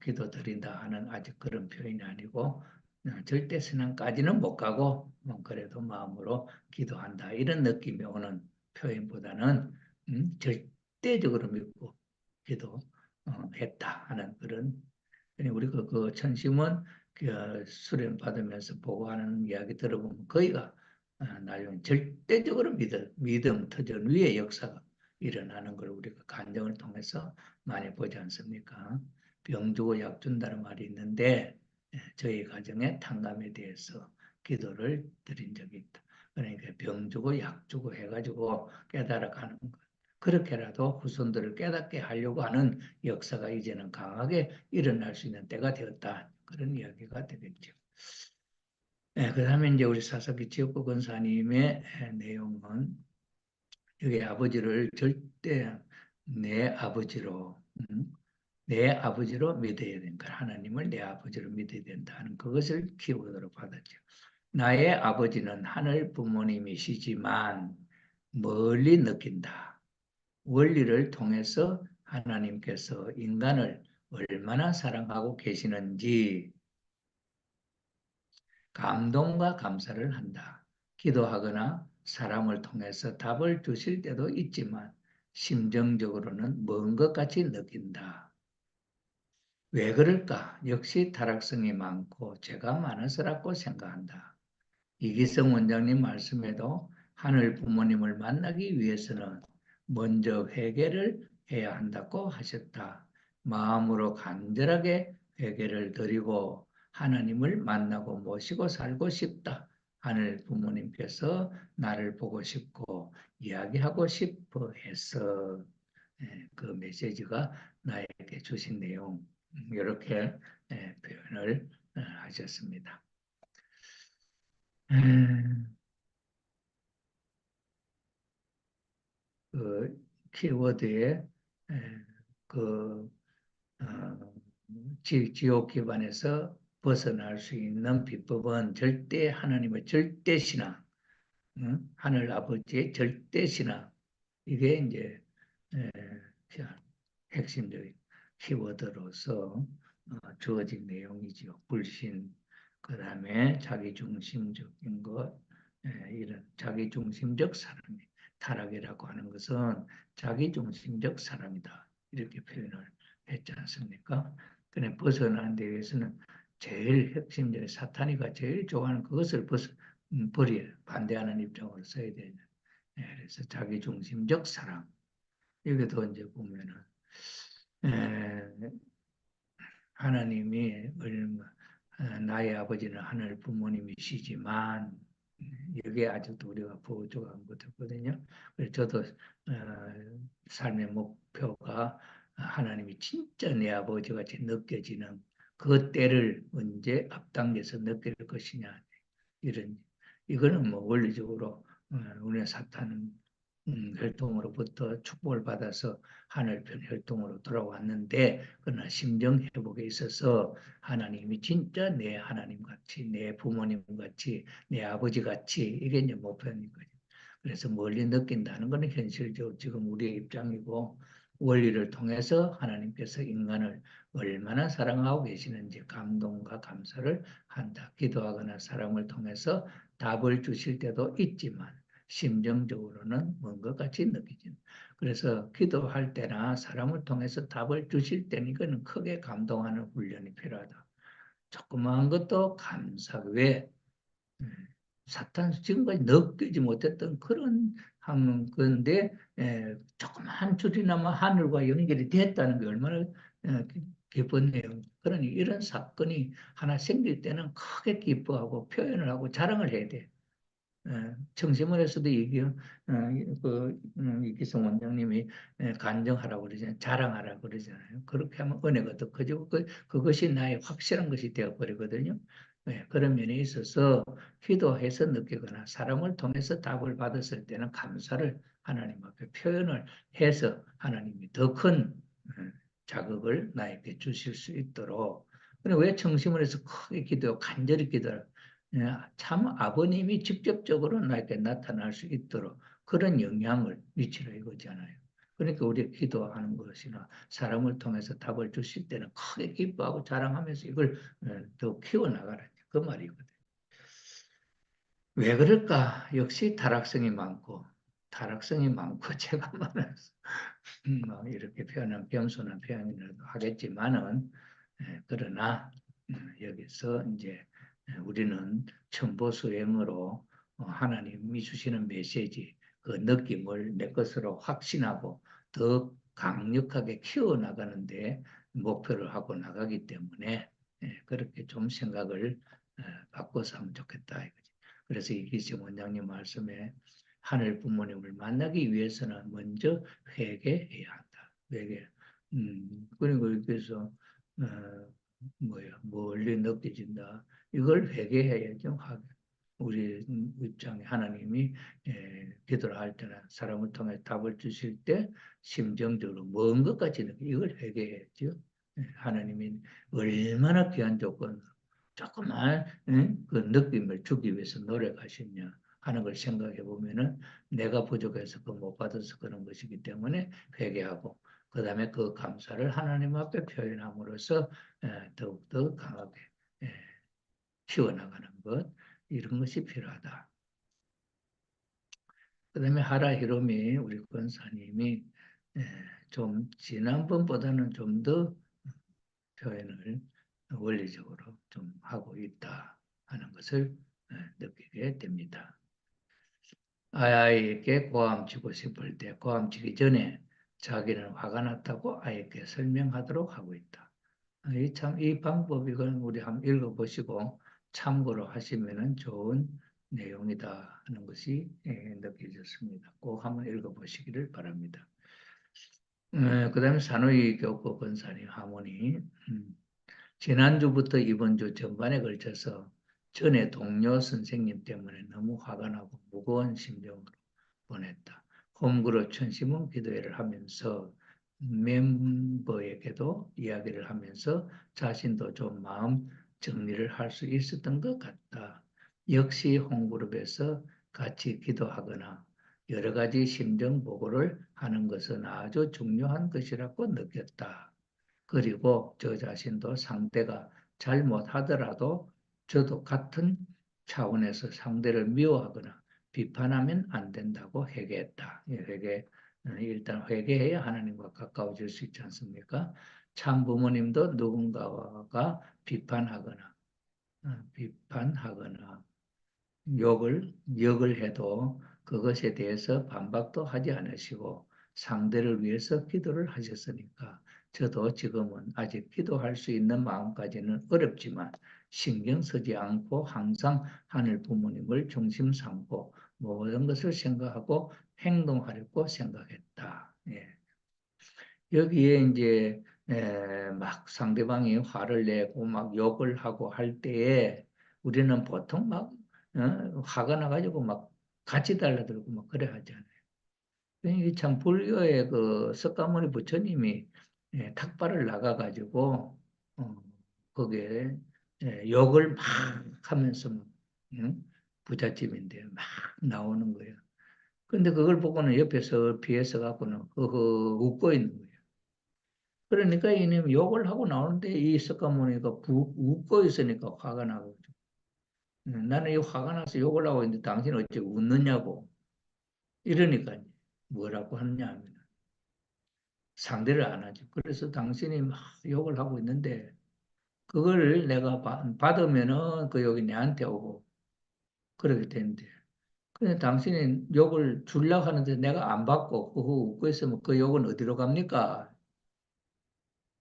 기도드린다 하는 아직 그런 표현이 아니고 절대신앙까지는 못 가고 그래도 마음으로 기도한다 이런 느낌이 오는 표현보다는 절대적으로 믿고 기도했다 하는 그런 우리가 그 천심은 그 수련 받으면서 보고하는 이야기 들어보면 거의가 나중에 절대적으로 믿음 터전 위에 역사가 일어나는 걸 우리가 간증을 통해서 많이 보지 않습니까? 병 주고 약 준다는 말이 있는데 저희 가정의 탕감에 대해서 기도를 드린 적이 있다. 그러니까 병 주고 약 주고 해가지고 깨달아가는 것. 그렇게라도 후손들을 깨닫게 하려고 하는 역사가 이제는 강하게 일어날 수 있는 때가 되었다. 그런 이야기가 되겠죠. 그 다음에 이제 우리 사사기 지역구 권사님의 내용은 여기 아버지를 절대 내 아버지로 내 아버지로 믿어야 된다. 하나님을 내 아버지로 믿어야 된다는 그것을 키워드로 받았죠. 나의 아버지는 하늘 부모님이시지만 멀리 느낀다. 원리를 통해서 하나님께서 인간을 얼마나 사랑하고 계시는지 감동과 감사를 한다. 기도하거나 사람을 통해서 답을 주실 때도 있지만 심정적으로는 먼 것 같이 느낀다. 왜 그럴까? 역시 타락성이 많고 죄가 많아서라고 생각한다. 이기성 원장님 말씀에도 하늘 부모님을 만나기 위해서는 먼저 회개를 해야 한다고 하셨다. 마음으로 간절하게 회개를 드리고 하나님을 만나고 모시고 살고 싶다. 하늘 부모님께서 나를 보고 싶고 이야기하고 싶어 해서 그 메시지가 나에게 주신 내용 이렇게 표현을 하셨습니다. 그 키워드에 그 지옥 기반에서 벗어날 수 있는 비법은 절대 하나님의 절대 신앙, 하늘 아버지의 절대 신앙 이게 이제 핵심적인 키워드로서 주어진 내용이죠. 불신, 그 다음에 자기중심적인 것, 이런 자기중심적 사람이 타락이라고 하는 것은 자기중심적 사람이다. 이렇게 표현을 했지 않습니까? 그냥 벗어나는 데 위해서는 제일 핵심적인 사탄이가 제일 좋아하는 그것을 버려 반대하는 입장으로 써야 되는. 그래서 자기중심적 사람. 여기도 이제 보면은 하나님이 나의 아버지는 하늘 부모님이시지만 여기에 아직도 우리가 부족한 못했거든요. 그래서 저도 삶의 목표가 하나님이 진짜 내 아버지 같이 느껴지는 그 때를 언제 앞당겨서 느낄 것이냐 이거는 뭐 원리적으로 우리의 사탄은 혈통으로부터 축복을 받아서 하늘편 혈통으로 돌아왔는데 그러나 심정 회복에 있어서 하나님이 진짜 내 하나님 같이 내 부모님 같이 내 아버지 같이 이게 이제 목표인 거죠. 그래서 멀리 느낀다는 것은 현실적으로 지금 우리의 입장이고 원리를 통해서 하나님께서 인간을 얼마나 사랑하고 계시는지 감동과 감사를 한다. 기도하거나 사람을 통해서 답을 주실 때도 있지만 심정적으로는 먼 것 같이 느껴진다. 그래서 기도할 때나 사람을 통해서 답을 주실 때는 이거는 크게 감동하는 훈련이 필요하다. 조그마한 것도 감사. 왜? 사탄 지금까지 느끼지 못했던 그런 하는 건데 조그만 줄이나마 하늘과 연결이 됐다는 게 얼마나 기뻤네요. 그러니 이런 사건이 하나 생길 때는 크게 기뻐하고 표현을 하고 자랑을 해야 돼. 청심원에서도 이기성 원장님이 간증하라고 그러잖아요. 자랑하라고 그러잖아요. 그렇게 하면 은혜가 더 커지고 그것이 나의 확실한 것이 되어버리거든요. 그런 면에 있어서 기도해서 느끼거나 사람을 통해서 답을 받았을 때는 감사를 하나님 앞에 표현을 해서 하나님이 더 큰 자극을 나에게 주실 수 있도록. 왜 청심원에서 크게 기도하고 간절히 기도를 참 아버님이 직접적으로 나에게 나타날 수 있도록 그런 영향을 미치려 이거잖아요. 그러니까 우리 기도하는 것이나 사람을 통해서 답을 주실 때는 크게 기뻐하고 자랑하면서 이걸 더 키워나가라. 그 말이거든요. 왜 그럴까? 역시 타락성이 많고 제가 말해서 이렇게 표현한 겸손한 표현이라도 하겠지만은 그러나 여기서 이제 우리는 천보수행으로 하나님이 주시는 메시지, 그 느낌을 내 것으로 확신하고 더 강력하게 키워나가는데 목표를 하고 나가기 때문에 그렇게 좀 생각을 바꿔서 하면 좋겠다 이거지. 그래서 이기정 원장님 말씀에 하늘 부모님을 만나기 위해서는 먼저 회개해야 한다. 회개. 그리고 그래서 멀리 느껴진다. 이걸 회개해야죠. 우리 입장에 하나님이 기도를 할 때는 사람을 통해 답을 주실 때 심정적으로 먼 것까지 이걸 회개해야죠. 하나님이 얼마나 귀한 조건, 조그만 그 느낌을 주기 위해서 노력하시냐 하는 걸 생각해 보면은 내가 부족해서 그 못 받아서 그런 것이기 때문에 회개하고 그 다음에 그 감사를 하나님 앞에 표현함으로써 더욱더 강하게 키워나가는 것 이런 것이 필요하다. 그 다음에 하라 히로미 우리 권사님이 좀 지난번보다는 좀 더 표현을 원리적으로 좀 하고 있다 하는 것을 느끼게 됩니다. 아이에게 고함치고 싶을 때 고함치기 전에 자기는 화가 났다고 아이에게 설명하도록 하고 있다. 이 방법 이건 우리 한번 읽어보시고 참고로 하시면은 좋은 내용이다 하는 것이 느껴졌습니다. 꼭 한번 읽어보시기를 바랍니다. 그다음에 산후이 교과 권사님 하모니 지난주부터 이번 주 전반에 걸쳐서 전에 동료 선생님 때문에 너무 화가 나고 무거운 심정으로 보냈다. 홈그룹 천심원 기도회를 하면서 멤버에게도 이야기를 하면서 자신도 좀 마음 정리를 할 수 있었던 것 같다. 역시 홈그룹에서 같이 기도하거나 여러 가지 심정 보고를 하는 것은 아주 중요한 것이라고 느꼈다. 그리고 저 자신도 상대가 잘못하더라도 저도 같은 차원에서 상대를 미워하거나 비판하면 안 된다고 회개했다. 일단 회개해야 하나님과 가까워질 수 있지 않습니까? 참 부모님도 누군가가 비판하거나 욕을 해도 그것에 대해서 반박도 하지 않으시고 상대를 위해서 기도를 하셨으니까 저도 지금은 아직 기도할 수 있는 마음까지는 어렵지만 신경 쓰지 않고 항상 하늘 부모님을 중심 삼고 모든 것을 생각하고 행동하려고 생각했다. 여기에 이제 막 상대방이 화를 내고 막 욕을 하고 할 때에 우리는 보통 막 화가 나가지고 막 같이 달라들고 막 그래 하잖아요. 이게 참 불교의 그 석가모니 부처님이 탁발을 나가가지고 어, 거기에 욕을 막 하면서 막, 부잣집인데 막 나오는 거예요. 근데 그걸 보고는 옆에서 피해서 갖고는 웃고 있는 거예요. 그러니까 이놈 욕을 하고 나오는데 이 석가모니가 웃고 있으니까 화가 나고 나는 이 화가 나서 욕을 하고 있는데 당신 어째 웃느냐고 이러니까 뭐라고 하느냐 하면 상대를 안 하죠. 그래서 당신이 막 욕을 하고 있는데 그걸 내가 받으면은 그 욕이 내한테 오고 그러게 되는데 근데 당신이 욕을 주려고 하는데 내가 안 받고 그 후 웃고 있으면 그 욕은 어디로 갑니까?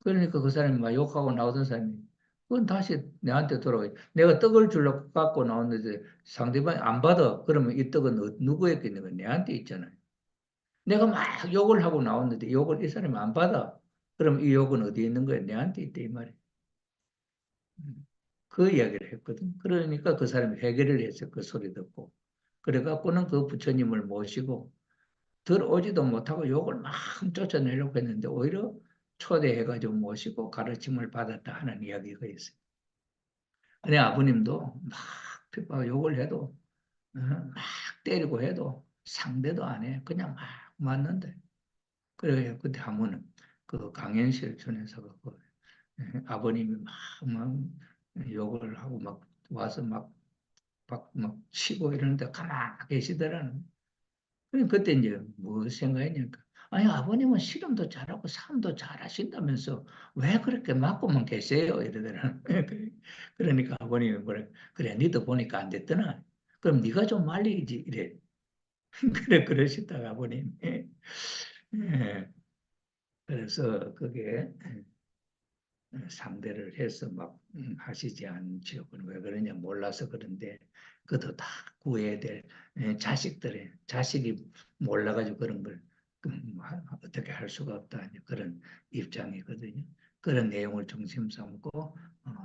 그러니까 그 사람이 막 욕하고 나오던 사람이 그건 다시 내한테 돌아와요. 내가 떡을 주려고 갖고 나왔는데 상대방이 안 받아. 그러면 이 떡은 누구에게 있는 건 내한테 있잖아요. 내가 막 욕을 하고 나왔는데 욕을 이 사람이 안 받아. 그럼 이 욕은 어디에 있는 거야? 내한테 있대 이 말이야. 그 이야기를 했거든. 그러니까 그 사람이 회개를 해서 그 소리 듣고 그래갖고는 그 부처님을 모시고 들어오지도 못하고 욕을 막 쫓아내려고 했는데 오히려 초대해가지고 모시고 가르침을 받았다 하는 이야기가 있어요. 근데 아버님도 막 핍박 욕을 해도 막 때리고 해도 상대도 안 해. 그냥 막 맞는데. 그래 그때 한 번은 그 강연실 전에서 그 아버님이 막 욕을 하고 막 와서 막 치고 이러는데 가만히 계시더라는. 그때 이제 뭐 생각했냐니까. 아니, 아버님은 씨름도 잘하고 삶도 잘하신다면서 왜 그렇게 맞고만 계세요? 이러더라. 그러니까 아버님이 뭐래. 그래, 니도 보니까 안 됐더나. 그럼 네가 좀 말리지. 이래. 그래, 그러시다가 아버님. 예. 예. 그래서 그게 상대를 해서 막 하시지 않죠. 왜 그러냐 몰라서 그런데 그것도 다 구해야 될 자식들의 자식이 몰라가지고 그런 걸 어떻게 할 수가 없다 그런 입장이거든요. 그런 내용을 중심 삼고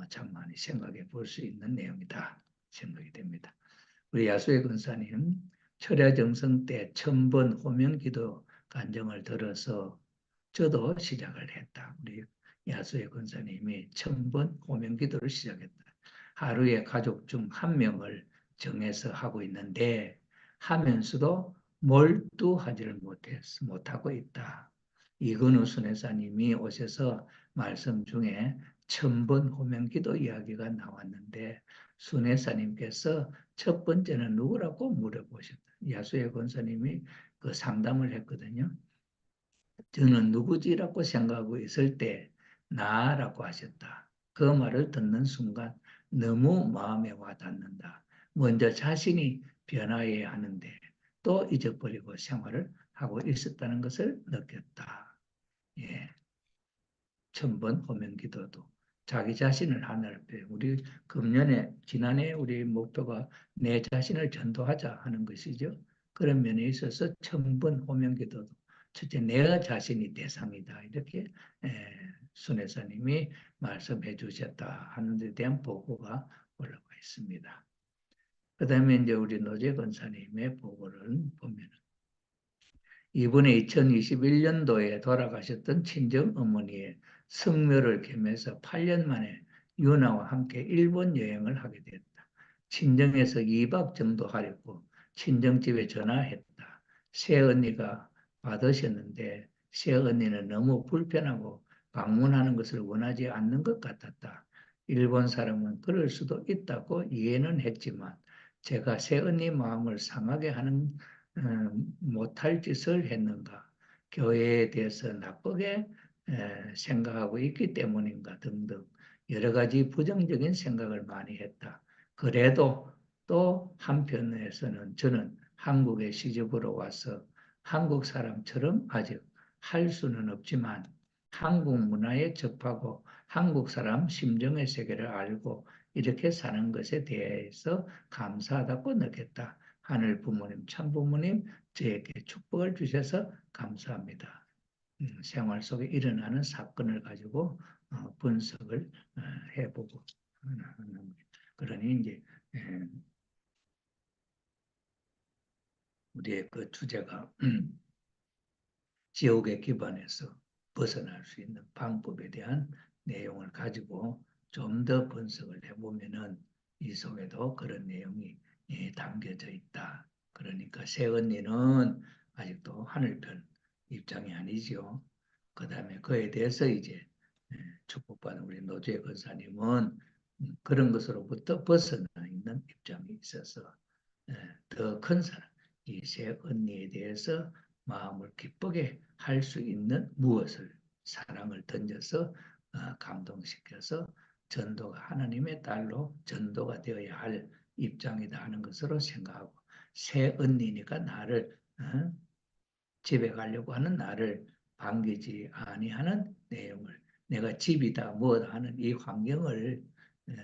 참 많이 생각해 볼 수 있는 내용이다 생각이 됩니다. 우리 야수의 권사님 철야정성 때 1000번 호명기도 간정을 들어서 저도 시작을 했다. 우리 야수의 권사님이 1000번 호명기도를 시작했다. 하루에 가족 중 한 명을 정해서 하고 있는데 하면서도 몰두하지를 못하고 있다. 이건우 순회사님이 오셔서 말씀 중에 1000번 호명기도 이야기가 나왔는데 순회사님께서 첫 번째는 누구라고 물어보셨다. 야수의 권사님이 그 상담을 했거든요. 저는 누구지라고 생각하고 있을 때 나라고 하셨다. 그 말을 듣는 순간 너무 마음에 와닿는다. 먼저 자신이 변화해야 하는데 또 잊어버리고 생활을 하고 있었다는 것을 느꼈다. 예. 1000번 호명 기도도 자기 자신을 하나를 빼. 우리 금년에 지난해 우리 목표가 내 자신을 전도하자 하는 것이죠. 그런 면에 있어서 1000번 호명 기도도 첫째 내 자신이 대상이다. 이렇게 순회사님이 말씀해 주셨다 하는 데 대한 보고가 올라와 있습니다. 그 다음에 이제 우리 노재 권사님의 보고를 보면 이번에 2021년도에 돌아가셨던 친정 어머니의 성묘를 겸해서 8년 만에 유나와 함께 일본 여행을 하게 됐다. 친정에서 2박 정도 하려고 친정집에 전화했다. 새언니가 받으셨는데 새언니는 너무 불편하고 방문하는 것을 원하지 않는 것 같았다. 일본 사람은 그럴 수도 있다고 이해는 했지만 제가 새언니 마음을 상하게 하는 못할 짓을 했는가, 교회에 대해서 나쁘게 생각하고 있기 때문인가 등등 여러 가지 부정적인 생각을 많이 했다. 그래도 또 한편에서는 저는 한국에 시집으로 와서 한국 사람처럼 아직 할 수는 없지만 한국 문화에 접하고 한국 사람 심정의 세계를 알고 이렇게 사는 것에 대해서 감사하다고 느꼈다. 하늘 부모님, 참 부모님, 저에게 축복을 주셔서 감사합니다. 생활 속에 일어나는 사건을 가지고 분석을 해보고 하는 그러니 이제 우리의 그 주제가 지옥의 기반에서 벗어날 수 있는 방법에 대한 내용을 가지고 좀 더 분석을 해보면은 이 속에도 그런 내용이 담겨져 있다. 그러니까 새 언니는 아직도 하늘편 입장이 아니죠. 그 다음에 그에 대해서 이제 축복받은 우리 노재 권사님은 그런 것으로부터 벗어나 있는 입장이 있어서 더 큰 사랑, 이 새 언니에 대해서 마음을 기쁘게 할 수 있는 무엇을 사랑을 던져서 감동시켜서 전도가 하나님의 딸로 전도가 되어야 할 입장이다 하는 것으로 생각하고 새 언니니까 나를 집에 가려고 하는 나를 반기지 아니하는 내용을 내가 집이다 뭐다 하는 이 환경을 에,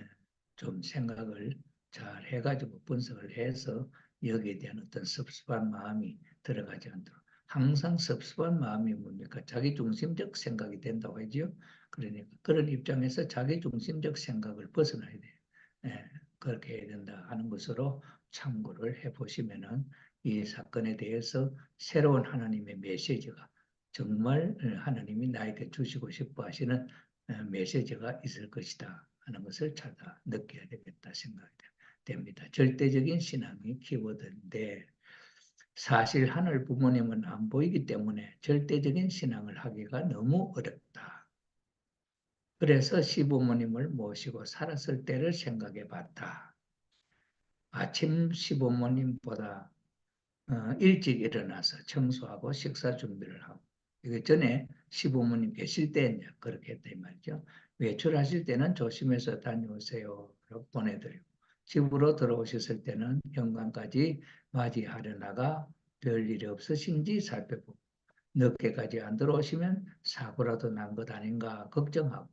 좀 생각을 잘 해가지고 분석을 해서 여기에 대한 어떤 섭섭한 마음이 들어가지 않도록 항상 섭섭한 마음이 뭡니까? 자기중심적 생각이 된다고 하죠. 그러니까 그런 입장에서 자기중심적 생각을 벗어나야 돼요. 예, 그렇게 해야 된다 하는 것으로 참고를 해보시면은 이 사건에 대해서 새로운 하나님의 메시지가 정말 하나님이 나에게 주시고 싶어 하시는 메시지가 있을 것이다 하는 것을 찾아 느껴야 되겠다 생각이 됩니다. 절대적인 신앙이 키워드인데 사실 하늘 부모님은 안 보이기 때문에 절대적인 신앙을 하기가 너무 어렵다. 그래서 시부모님을 모시고 살았을 때를 생각해 봤다. 아침 시부모님보다 일찍 일어나서 청소하고 식사 준비를 하고 이거 전에 시부모님 계실 때 그렇게 했다 이 말이죠. 외출하실 때는 조심해서 다녀오세요. 보내드리고 집으로 들어오셨을 때는 현관까지 맞이하려다가 별일이 없으신지 살펴보고 늦게까지 안 들어오시면 사고라도 난 것 아닌가 걱정하고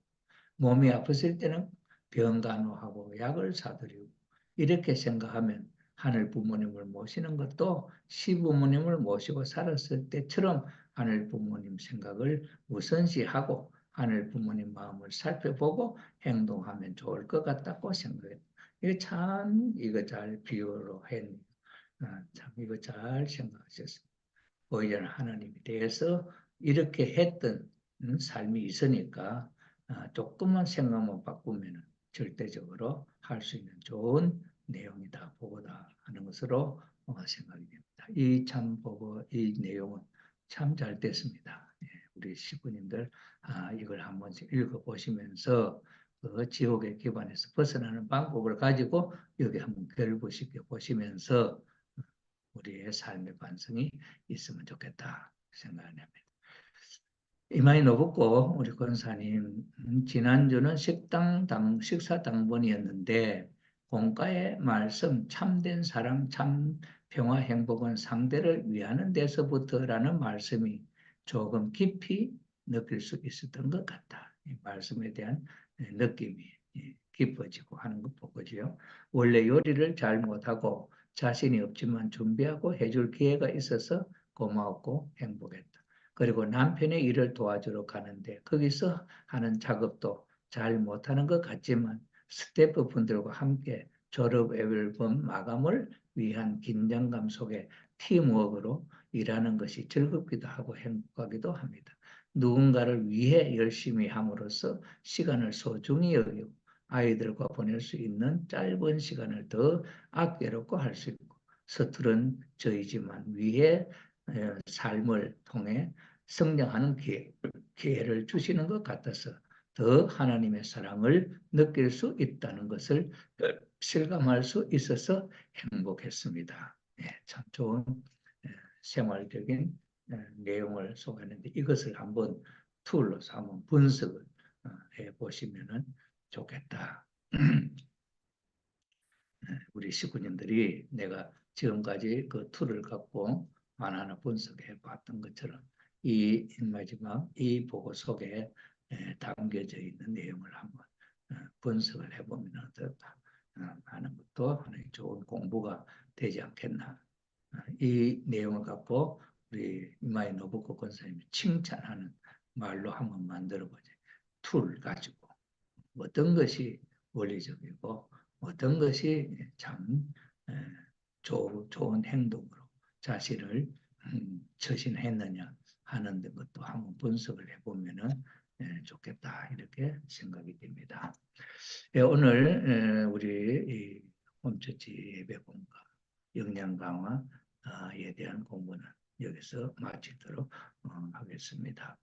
몸이 아프실 때는 병간호하고 약을 사드리고 이렇게 생각하면 하늘 부모님을 모시는 것도 시부모님을 모시고 살았을 때처럼 하늘 부모님 생각을 우선시하고 하늘 부모님 마음을 살펴보고 행동하면 좋을 것 같다고 생각해요. 이거 참 이거 잘 비유로 했네요. 참 이거 잘 생각하셨어요. 오히려 하나님에 대해서 이렇게 했던 삶이 있으니까 조금만 생각만 바꾸면 절대적으로 할 수 있는 좋은 내용이다 보고다 하는 것으로 생각이 됩니다. 이 참 보고 이 내용은 참 잘 됐습니다. 예, 우리 시부님들 이걸 한번 읽어보시면서 그 지옥의 기반에서 벗어나는 방법을 가지고 여기 한번 결부시켜 보시면서 우리의 삶의 반성이 있으면 좋겠다 생각합니다. 이마이 노붓고 우리 권사님 지난주는 식사 당번이었는데 공과의 말씀 참된 사랑 참 평화 행복은 상대를 위하는 데서부터라는 말씀이 조금 깊이 느낄 수 있었던 것 같다. 이 말씀에 대한 느낌이 깊어지고 하는 것 보고요. 원래 요리를 잘 못하고 자신이 없지만 준비하고 해줄 기회가 있어서 고마웠고 행복했다. 그리고 남편의 일을 도와주러 가는데 거기서 하는 작업도 잘 못하는 것 같지만 스태프분들과 함께 졸업 앨범 마감을 위한 긴장감 속에 팀워크로 일하는 것이 즐겁기도 하고 행복하기도 합니다. 누군가를 위해 열심히 함으로써 시간을 소중히 여기고 아이들과 보낼 수 있는 짧은 시간을 더 아껴놓고 할 수 있고 서투른 저이지만 위해 삶을 통해 성장하는 기회를 주시는 것 같아서 더 하나님의 사랑을 느낄 수 있다는 것을 실감할 수 있어서 행복했습니다. 참 좋은 생활적인 내용을 소개했는데 이것을 한번 툴로서 한번 분석을 해 보시면 좋겠다. 우리 식구님들이 내가 지금까지 그 툴을 갖고 하나하나 분석해 봤던 것처럼 이 마지막 이 보고 속에 담겨져 있는 내용을 한번 분석을 해보면 어떨까 하는 것도 하나의 좋은 공부가 되지 않겠나. 이 내용을 갖고 우리 이마이 노부코 권사님이 칭찬하는 말로 한번 만들어보자. 툴 가지고 어떤 것이 원리적이고 어떤 것이 참 좋은 행동으로 자신을 처신했느냐 하는 것도 한번 분석을 해보면 좋겠다 이렇게 생각이 됩니다. 오늘 우리 홈처치 예배 공과 역량 강화에 대한 공부는 여기서 마치도록 하겠습니다.